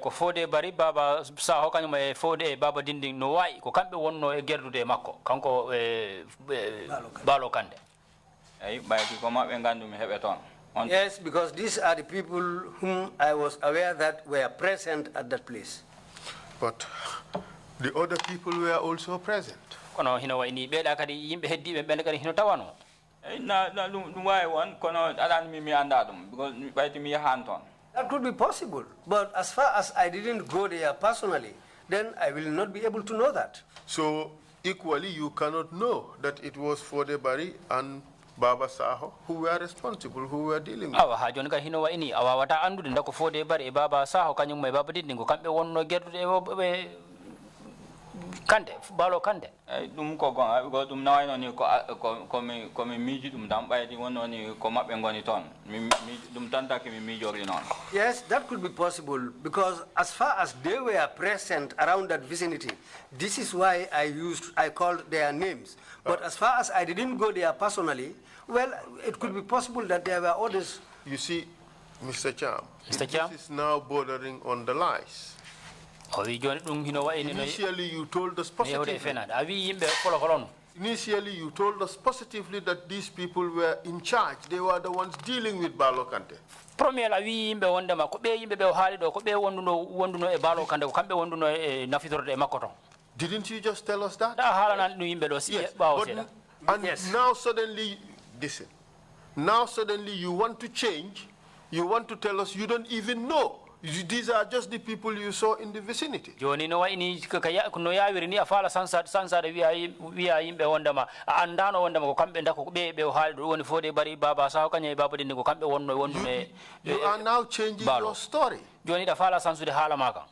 Speaker 6: Ko Fode Bari Baba Saho kanyum e Fode Baba Dinding no wai ko kambe wonno e gerdude makko kanko Balo Kante.
Speaker 7: Yes, because these are the people whom I was aware that were present at that place.
Speaker 3: But the other people were also present.
Speaker 6: Kono hino wa ini beda kadi yimbe heddi be ben kadi hino tawano.
Speaker 5: Na why one kono adan mi anda dum because bayti mi hanton.
Speaker 7: That could be possible, but as far as I didn't go there personally, then I will not be able to know that.
Speaker 3: So equally you cannot know that it was Fode Bari and Baba Saho who were responsible, who were dealing with.
Speaker 6: Awa ha jon ka hino wa ini awa wata andude ndako Fode Bari e Baba Saho kanyum may Baba Dinding ko kambe wonno gerdude Kante, Balo Kante.
Speaker 5: Dum ko gon go dum naway no ni ko mi miji dum dam baydi wonno ni ko mabbe ngoni ton mi dum tanta ke mi jori non.
Speaker 7: Yes, that could be possible because as far as they were present around that vicinity, this is why I called their names. But as far as I didn't go there personally, well, it could be possible that there were others.
Speaker 3: You see, Mr. Cham,
Speaker 6: Mr. Cham?
Speaker 3: This is now bordering on the lies. Initially, you told us positively. Initially, you told us positively that these people were in charge. They were the ones dealing with Balo Kante. Didn't you just tell us that? Yes. And now suddenly, listen. Now suddenly you want to change. You want to tell us you don't even know. These are just the people you saw in the vicinity.
Speaker 6: Joni no ini kaya kuno ya wirini afala sansa de via imbe wondama andano wondama ko kambe ndako be haaldo woni Fode Bari Baba Saho kanya Baba Dinding ko kambe wonno wondume.
Speaker 3: You are now changing your story.
Speaker 6: Joni da fala sansu de hala maka.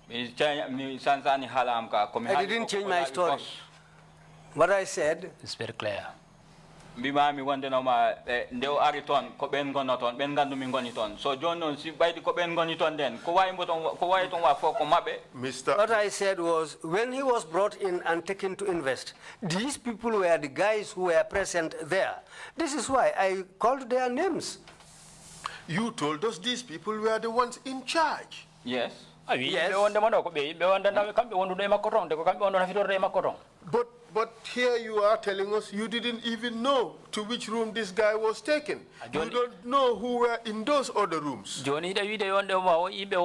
Speaker 5: Mi sansani hala amka ko mi
Speaker 7: I didn't change my story. What I said
Speaker 6: is very clear.
Speaker 5: Bimami wonde no ma ndew ariton ko ben gonoton ben gandu mi goniton so jonnon si baydi ko ben goniton den ko way ton wa fo ko mabbe.
Speaker 3: Mr.
Speaker 7: What I said was when he was brought in and taken to invest, these people were the guys who were present there. This is why I called their names.
Speaker 3: You told us these people were the ones in charge.
Speaker 5: Yes.
Speaker 7: Yes.
Speaker 3: But here you are telling us you didn't even know to which room this guy was taken. You don't know who were in those other rooms.
Speaker 6: Joni da wide wonde ma yimbe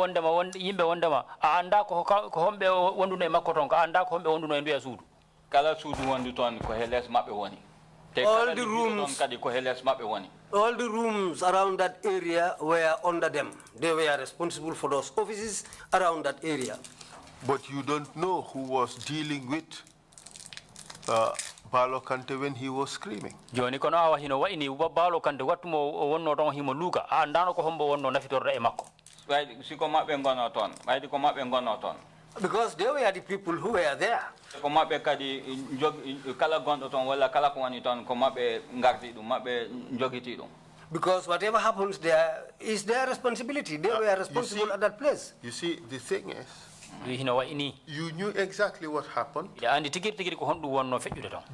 Speaker 6: wonde ma anda ko hombe wondu no makoton ka anda ko hombe wondu no ndu suudu
Speaker 5: kala suudu wondu ton ko heles mabbe woni.
Speaker 7: All the rooms
Speaker 5: kadi ko heles mabbe woni.
Speaker 7: All the rooms around that area were under them. They were responsible for those offices around that area.
Speaker 3: But you don't know who was dealing with Balo Kante when he was screaming.
Speaker 6: Joni kono awa hino wa ini Balo Kante watumo wonno don himo luka andano ko hombo wonno nafitorde e makko.
Speaker 5: Baydi si ko mabbe ngono ton. Baydi ko mabbe ngono ton.
Speaker 7: Because they were the people who were there. Because whatever happens there is their responsibility. They were responsible at that place.
Speaker 3: You see, the thing is,
Speaker 6: you
Speaker 3: knew exactly what happened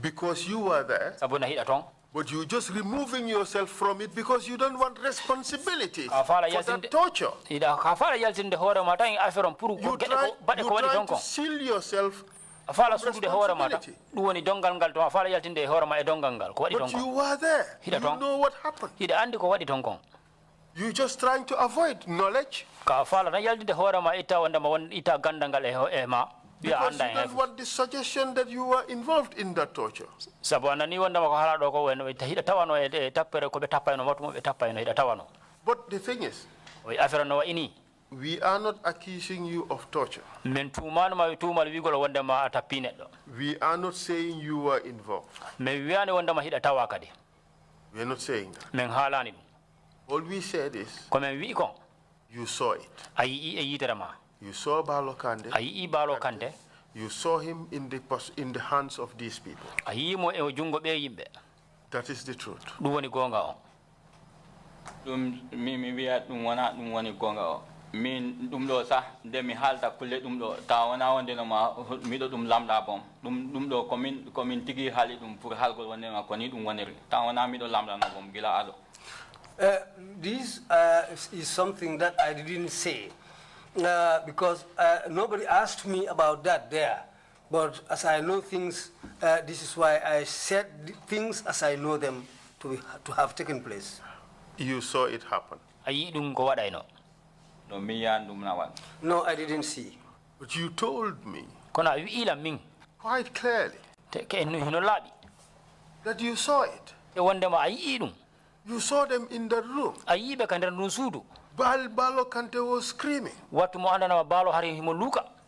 Speaker 3: because you were there, but you're just removing yourself from it because you don't want responsibility for that torture. You're trying to seal yourself from responsibility. But you were there. You know what happened. You're just trying to avoid knowledge. Because you don't want the suggestion that you were involved in that torture. But the thing is, we are not accusing you of torture. We are not saying you were involved. We are not saying that. All we said is, you saw it. You saw Balo Kande. You saw him in the hands of these people. That is the truth.
Speaker 5: Min dum do sa de mi halta kulle dum do tawana wonde no ma mi do dum lamda bom dum do komin tigi hali dum pour halgol wonde ma koni dum wonere tawana mi do lamda no bom gila ado.
Speaker 7: This is something that I didn't say because nobody asked me about that there. But as I know things, this is why I said things as I know them to have taken place.
Speaker 3: You saw it happen.
Speaker 7: No, I didn't see.
Speaker 3: But you told me quite clearly that you saw it. You saw them in the room. Balo Kante was screaming.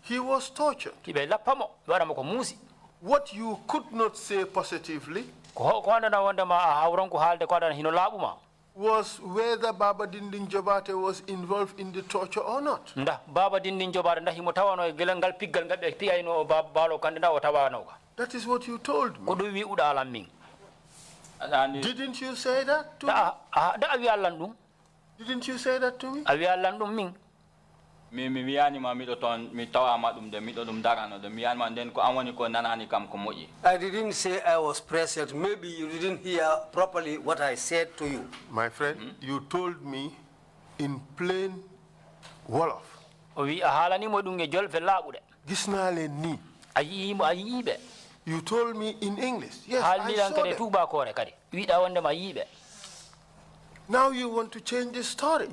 Speaker 3: He was tortured. What you could not say positively was whether Baba Dindin Jobate was involved in the torture or not. That is what you told me. Didn't you say that to me? Didn't you say that to me?
Speaker 7: I didn't say I was present. Maybe you didn't hear properly what I said to you.
Speaker 3: My friend, you told me in plain Wolof. Gisnale ni. You told me in English. Yes, I saw them. Now you want to change the story.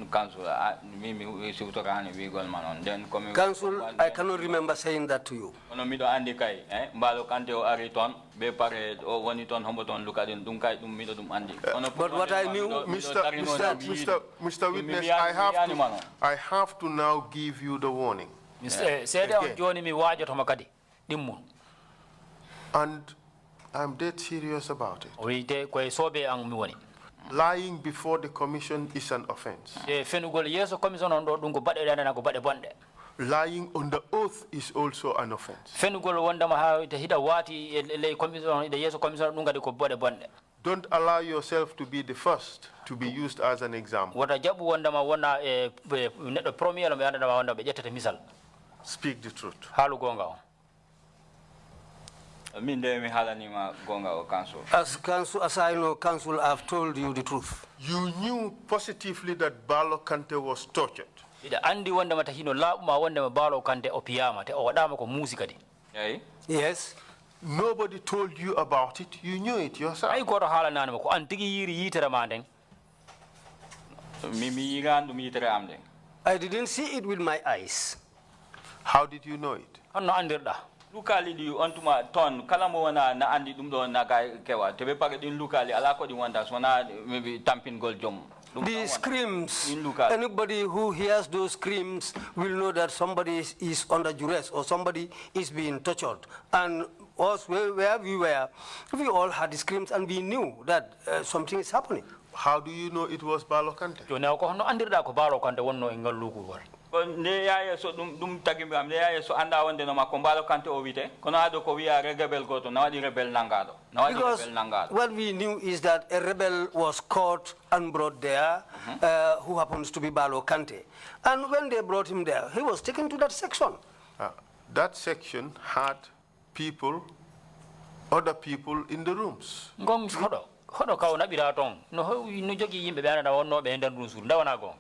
Speaker 7: Council, I cannot remember saying that to you.
Speaker 3: But
Speaker 7: what I knew,
Speaker 3: Mr. Witness, I have to now give you the warning. And I'm dead serious about it. Lying before the commission is an offense. Lying under oath is also an offense. Don't allow yourself to be the first to be used as an example. Speak the truth.
Speaker 7: As I know, Council, I've told you the truth.
Speaker 3: You knew positively that Balo Kante was tortured.
Speaker 7: Yes.
Speaker 3: Nobody told you about it. You knew it yourself.
Speaker 7: I didn't see it with my eyes.
Speaker 3: How did you know it?
Speaker 5: Locally, you ontuma ton kalamo na andi dum do na kewa tebe pake din locally ala ko di wanda sona maybe tampin gold jom.
Speaker 7: The screams, anybody who hears those screams will know that somebody is under duress or somebody is being tortured. And us, where we were, we all had the screams and we knew that something is happening.
Speaker 3: How do you know it was Balo Kante?
Speaker 5: ne yaye so dum tagimbe am ne yaye so anda wonde no makko mbalo kante o wite kono ado ko wiya rebel goto na wadi rebel nangado
Speaker 7: Because what we knew is that a rebel was caught and brought there, who happens to be Balo Kante. And when they brought him there, he was taken to that section.
Speaker 3: That section had people, other people in the rooms.
Speaker 6: Hodo ka na biratong no no jogi yimbe be na wonno be nder rusul ndawana go.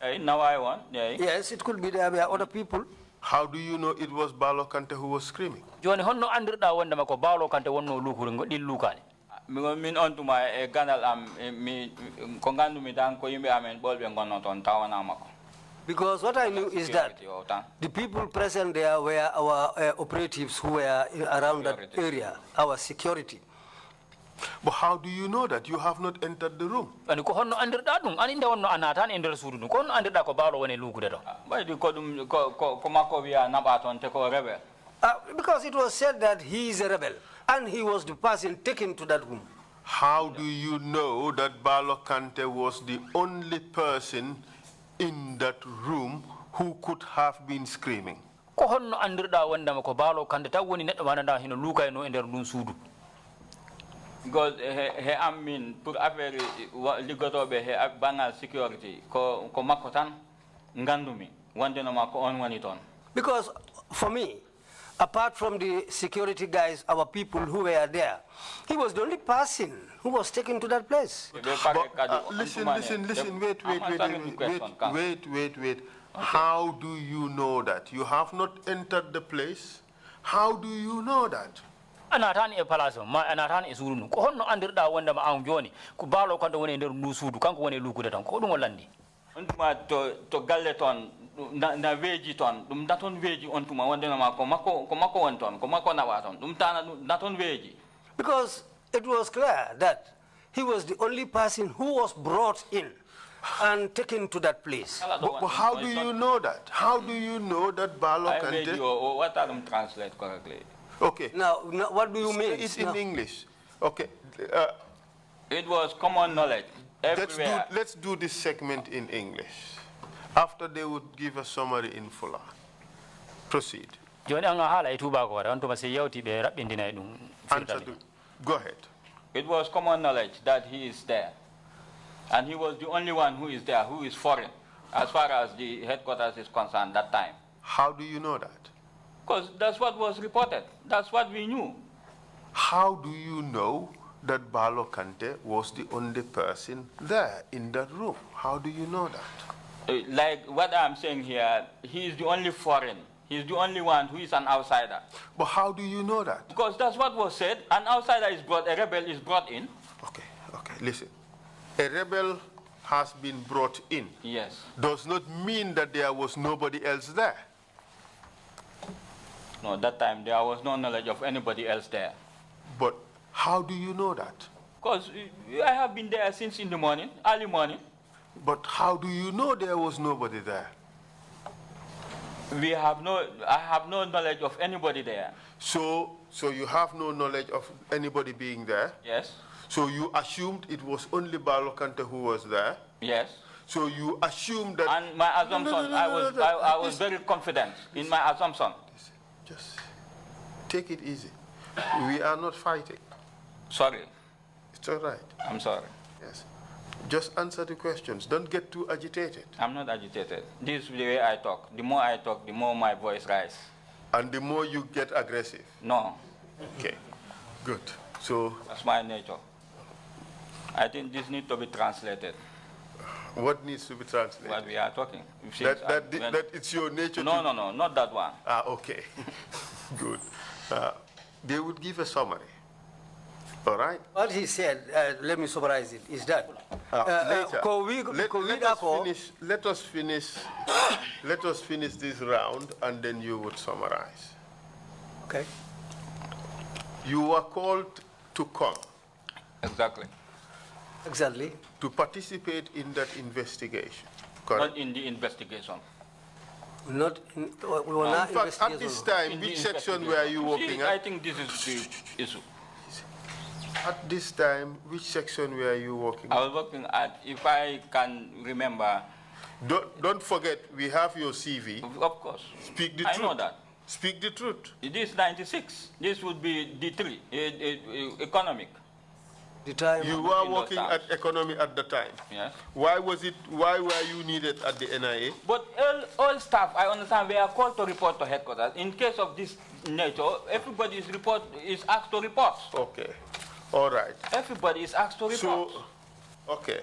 Speaker 7: Yes, it could be there were other people.
Speaker 3: How do you know it was Balo Kante who was screaming?
Speaker 6: Joni honno andirda wonde mako Balo Kante wonno lukuri ngodi lukani.
Speaker 5: Min on tuma e ganal am mi ko gandu mi dan ko yimbe amen bolbe gonno ton tawana mako.
Speaker 7: Because what I knew is that the people present there were our operatives who were around that area, our security.
Speaker 3: But how do you know that? You have not entered the room.
Speaker 6: Ani ko honno andirda dum ani nde wonno anatan e nder suudu dum ko honno andirda ko Balo woni lukude to.
Speaker 5: Baydi ko dum ko makko wiya nabaton te ko rebel.
Speaker 7: Because it was said that he is a rebel and he was the person taken to that room.
Speaker 3: How do you know that Balo Kante was the only person in that room who could have been screaming?
Speaker 6: Ko honno andirda wonde mako Balo Kante taw woni neddo mananda hino lukay no e nder dum suudu.
Speaker 5: Because he amin pour affaire ligotobe he bangal security ko makko tan ngandumi wonde no makko on woni ton.
Speaker 7: Because for me, apart from the security guys, our people who were there, he was the only person who was taken to that place.
Speaker 3: Listen, wait. How do you know that? You have not entered the place. How do you know that?
Speaker 6: Anatan e palace ma anatan e surunu ko honno andirda wonde ma an joni ko Balo Kante woni nder ndu suudu kanko woni lukude tan ko dum o landi
Speaker 5: on tuma to galle ton na weji ton dum daton weji on tuma wonde no makko won ton ko makko nawa ton dum tana daton weji.
Speaker 7: Because it was clear that he was the only person who was brought in and taken to that place.
Speaker 3: But how do you know that? How do you know that Balo Kante?
Speaker 5: What I don't translate correctly.
Speaker 3: Okay.
Speaker 7: Now, what do you mean?
Speaker 3: It's in English. Okay.
Speaker 5: It was common knowledge everywhere.
Speaker 3: Let's do this segment in English. After they would give a summary in fuller. Proceed.
Speaker 6: Joni anga hala e tuba ko wara on to ma se yawti be rabbindina dum.
Speaker 3: Go ahead.
Speaker 5: It was common knowledge that he is there. And he was the only one who is there, who is foreign, as far as the headquarters is concerned that time.
Speaker 3: How do you know that?
Speaker 5: Because that's what was reported. That's what we knew.
Speaker 3: How do you know that Balo Kante was the only person there in that room? How do you know that?
Speaker 5: Like what I'm saying here, he is the only foreign. He's the only one who is an outsider.
Speaker 3: But how do you know that?
Speaker 5: Because that's what was said. An outsider is brought, a rebel is brought in.
Speaker 3: Okay, listen. A rebel has been brought in.
Speaker 5: Yes.
Speaker 3: Does not mean that there was nobody else there.
Speaker 5: No, that time there was no knowledge of anybody else there.
Speaker 3: But how do you know that?
Speaker 5: Because I have been there since in the morning, early morning.
Speaker 3: But how do you know there was nobody there?
Speaker 5: I have no knowledge of anybody there.
Speaker 3: So you have no knowledge of anybody being there?
Speaker 5: Yes.
Speaker 3: So you assumed it was only Balo Kante who was there?
Speaker 5: Yes.
Speaker 3: So you assumed that...
Speaker 5: And my assumption, I was very confident in my assumption.
Speaker 3: Just take it easy. We are not fighting.
Speaker 5: Sorry.
Speaker 3: It's all right.
Speaker 5: I'm sorry.
Speaker 3: Yes. Just answer the questions. Don't get too agitated.
Speaker 5: I'm not agitated. This is the way I talk. The more I talk, the more my voice rises.
Speaker 3: And the more you get aggressive?
Speaker 5: No.
Speaker 3: Okay. Good. So...
Speaker 5: That's my nature. I think this needs to be translated.
Speaker 3: What needs to be translated?
Speaker 5: What we are talking.
Speaker 3: That it's your nature
Speaker 5: No, not that one.
Speaker 3: Okay. Good. They would give a summary. All right?
Speaker 7: What he said, let me summarize it, is that...
Speaker 3: Let us finish this round, and then you would summarize.
Speaker 7: Okay.
Speaker 3: You were called to come.
Speaker 5: Exactly.
Speaker 7: Exactly.
Speaker 3: To participate in that investigation. Correct?
Speaker 5: Not in the investigation.
Speaker 7: We were not
Speaker 3: in fact, at this time, which section were you working at?
Speaker 5: I think this is the issue.
Speaker 3: At this time, which section were you working at?
Speaker 5: I was working at, if I can remember,
Speaker 3: Don't forget, we have your CV.
Speaker 5: Of course.
Speaker 3: Speak the truth.
Speaker 5: I know that.
Speaker 3: Speak the truth.
Speaker 5: It is 96. This would be D3, economic.
Speaker 7: The time
Speaker 3: You were working at economy at the time.
Speaker 5: Yes.
Speaker 3: Why were you needed at the NIA?
Speaker 5: But all staff, I understand, we are called to report to headquarters. In case of this nature, everybody is asked to report.
Speaker 3: Okay. All right.
Speaker 5: Everybody is asked to report.
Speaker 3: So, okay.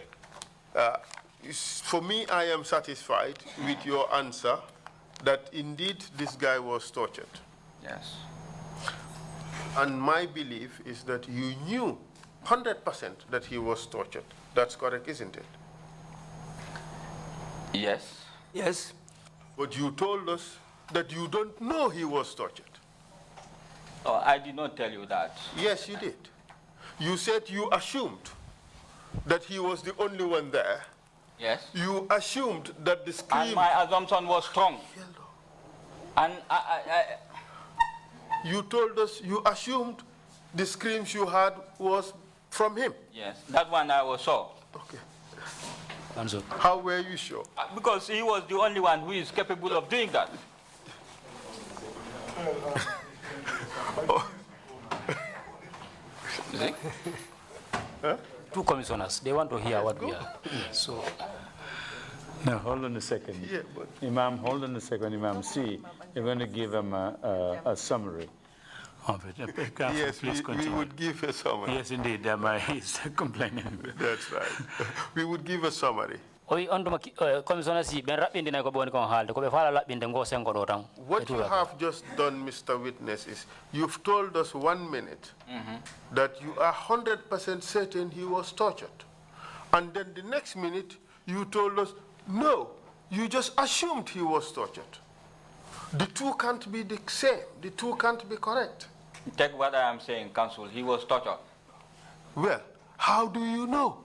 Speaker 3: For me, I am satisfied with your answer that indeed this guy was tortured.
Speaker 5: Yes.
Speaker 3: And my belief is that you knew 100% that he was tortured. That's correct, isn't it?
Speaker 5: Yes.
Speaker 7: Yes.
Speaker 3: But you told us that you don't know he was tortured.
Speaker 5: Oh, I did not tell you that.
Speaker 3: Yes, you did. You said you assumed that he was the only one there.
Speaker 5: Yes.
Speaker 3: You assumed that the scream...
Speaker 5: And my assumption was strong. And
Speaker 3: You told us you assumed the screams you heard was from him.
Speaker 5: yes, that one I was sure.
Speaker 3: Okay.
Speaker 6: Council.
Speaker 3: How were you sure?
Speaker 5: Because he was the only one who is capable of doing that. See?
Speaker 6: Two commissioners, they want to hear what we are. So,
Speaker 2: No, hold on a second.
Speaker 3: Yeah, but-
Speaker 2: Imam, hold on a second, Imam. See, you're going to give him a summary of it. Council,
Speaker 3: Yes,
Speaker 2: please
Speaker 3: we
Speaker 2: continue.
Speaker 3: would give a summary.
Speaker 2: Yes, indeed. He's complaining.
Speaker 3: That's right. We would give a summary.
Speaker 6: oyi on duma commissioner si ben rabbindina ko boni kon haalde ko be fala labbinde ngo sengo do tan.
Speaker 3: What you have just done, Mr. Witness, is you've told us 1 minute that you are 100% certain he was tortured. And then the next minute, you told us, no, you just assumed he was tortured. The two can't be the same. The two can't be correct.
Speaker 5: Take what I am saying, Council. He was tortured.
Speaker 3: Well, how do you know?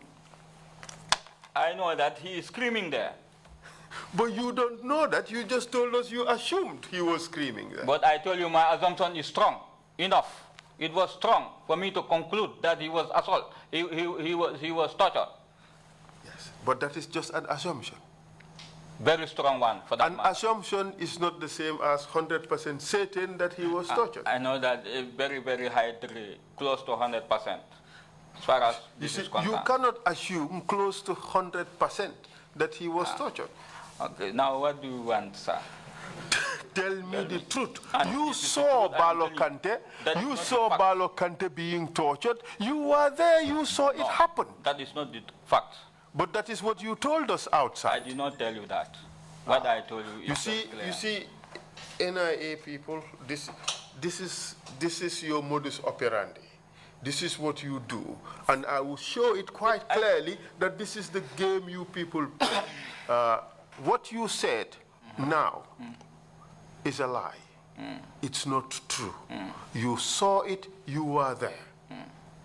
Speaker 5: I know that he is screaming there.
Speaker 3: But you don't know that. You just told us you assumed he was screaming there.
Speaker 5: But I told you my assumption is strong enough. It was strong for me to conclude that he was assault. He was tortured.
Speaker 3: Yes, but that is just an assumption.
Speaker 5: Very strong one for that
Speaker 3: An
Speaker 5: matter.
Speaker 3: assumption is not the same as 100% certain that he was tortured.
Speaker 5: I know that a very, very high degree, close to 100%. As far as
Speaker 3: You
Speaker 5: this
Speaker 3: see,
Speaker 5: is concerned.
Speaker 3: you cannot assume close to 100% that he was tortured.
Speaker 5: Okay, now what do you want, sir?
Speaker 3: Tell me the truth.
Speaker 5: And
Speaker 3: You
Speaker 5: this is the
Speaker 3: saw
Speaker 5: truth I'm
Speaker 3: Balo
Speaker 5: telling you.
Speaker 3: Kante.
Speaker 5: That is
Speaker 3: You
Speaker 5: not
Speaker 3: saw
Speaker 5: the fact.
Speaker 3: Balo Kante being tortured. You were there. You saw it happen.
Speaker 5: That is not the fact.
Speaker 3: But that is what you told us
Speaker 5: I
Speaker 3: outside.
Speaker 5: did not tell you that. What I told you is
Speaker 3: You
Speaker 5: just clear.
Speaker 3: see, NIA people, this is your modus operandi. This is what you do. And I will show it quite clearly that this is the game you people play. What you said now is a lie. It's not true. You saw it, you were there.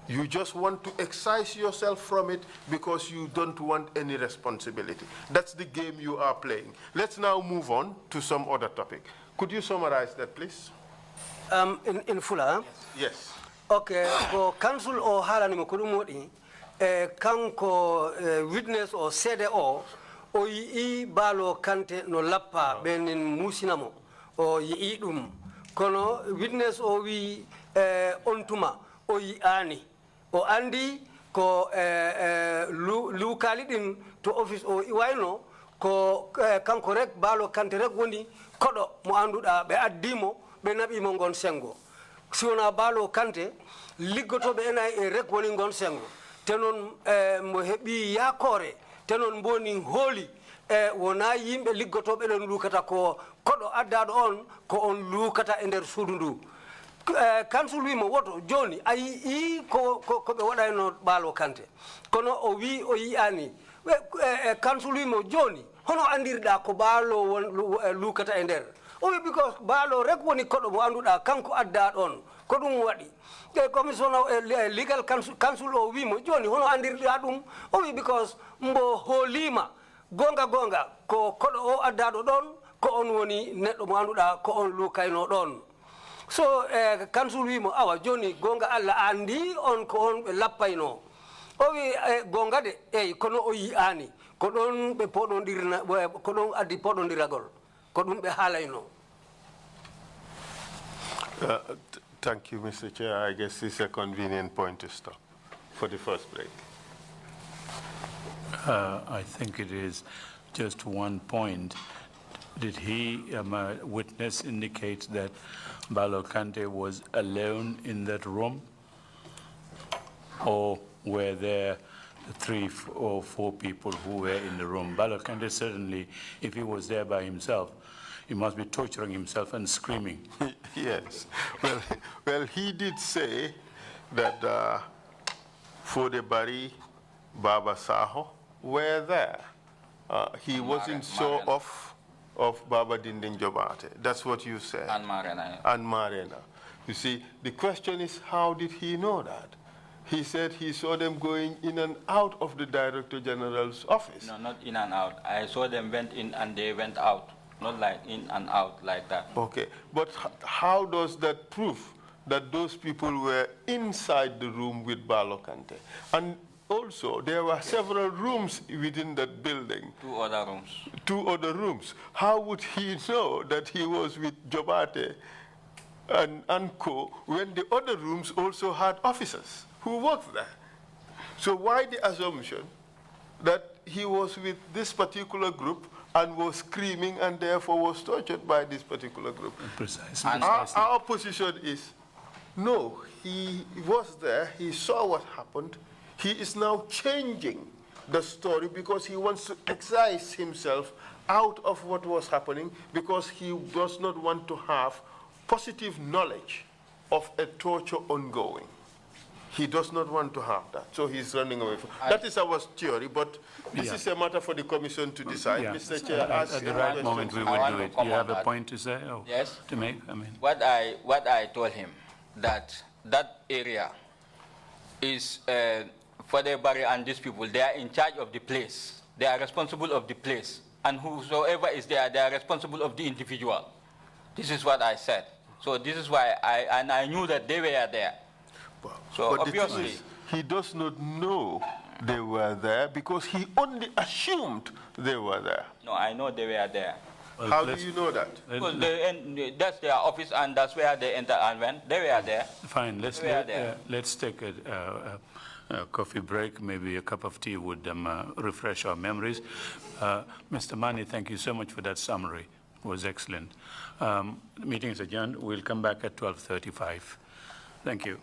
Speaker 3: You just want to excise yourself from it because you don't want any responsibility. That's the game you are playing. Let's now move on to some other topic. Could you summarize that, please?
Speaker 7: In Fula?
Speaker 3: Yes.
Speaker 7: Okay, ko council o halani mo kudu modi kanko witness o sede o yi balo kante no lappa benin musinamo o yi dum kono witness o wi ontuma o yi ani o andi ko lu kalidin to office o wayno ko kanko rek balo kante rek woni kodo mo anduda be addimo be nabi mo gon sengo si wona balo kante liggotoɓe ena e rek woni gon sengo te noon mo heeɓi yakore te noon mboni hooli wona yimɓe liggotoɓe ɗon lukata ko koɗo addaɗo on ko on lukata e nder suudu ndu kansul wimo woto joni a yii koɓe waɗayno balo kante kono o wi o yiyani kansul wimo joni hono andirɗa ko baalo lukata e nder o wi because baalo rek woni koɗo mo annduɗa kanko adda ɗon ko ɗum waɗi e commission legal council o wimo joni hono andirɗa ɗum o wi because mbo hoolima gonga ko koɗo o addaɗo ɗon ko on woni neɗɗo mo annduɗa ko on lukayno ɗon so council wimo awa joni gonga Allah andi on ko on ɓe lappayno o wi gonga de eyyi kono o yiyani ko ɗon ɓe poɗodirna ko ɗon addi poɗodiragol ko ɗum ɓe haalayno.
Speaker 3: Thank you, Mr. Chair. I guess this is a convenient point to stop for the first break.
Speaker 2: I think it is just one point. Did he, witness indicate that Balo Kante was alone in that room? Or were there 3 or 4 people who were in the room? Balo Kante certainly, if he was there by himself, he must be torturing himself and screaming.
Speaker 3: Yes. Well, he did say that Fode Bari, Baba Saho were there. He wasn't sure of Baba Dinding Jobate. That's what you said.
Speaker 5: And Marena.
Speaker 3: And Marena. You see, the question is, how did he know that? He said he saw them going in and out of the Director General's office.
Speaker 5: No, not in and out. I saw them went in and they went out. Not like in and out like that.
Speaker 3: Okay, but how does that prove that those people were inside the room with Balo Kante? And also, there were several rooms within that building.
Speaker 5: 2 other rooms.
Speaker 3: 2 other rooms. How would he know that he was with Jobate and co when the other rooms also had officers who worked there? So why the assumption that he was with this particular group and was screaming and therefore was tortured by this particular group?
Speaker 2: Precisely.
Speaker 3: Our position is, no, he was there, he saw what happened, he is now changing the story because he wants to excise himself out of what was happening because he does not want to have positive knowledge of a torture ongoing. He does not want to have that, so he's running away from that. Is our theory, but this is a matter for the Commission to decide.
Speaker 2: Yeah.
Speaker 3: Mr. Chair,
Speaker 2: at the right moment we will do it. You have a point to say? Or
Speaker 5: yes.
Speaker 2: To make? I mean.
Speaker 5: What I told him, that area is for the barrier and these people, they are in charge of the place. They are responsible of the place. And whosoever is there, they are responsible of the individual. This is what I said. So this is why I knew that they were there. So
Speaker 3: but
Speaker 5: obviously,
Speaker 3: he does not know they were there because he only assumed they were there.
Speaker 5: no, I know they were there.
Speaker 2: Well,
Speaker 3: How do you know that?
Speaker 5: Because that's their office and that's where they enter and went. They were there.
Speaker 2: Fine. Let's take a coffee break. Maybe a cup of tea would refresh our memories. Mr. Mani, thank you so much for that summary. It was excellent. The meeting is adjourned. We'll come back at 12:35. Thank you.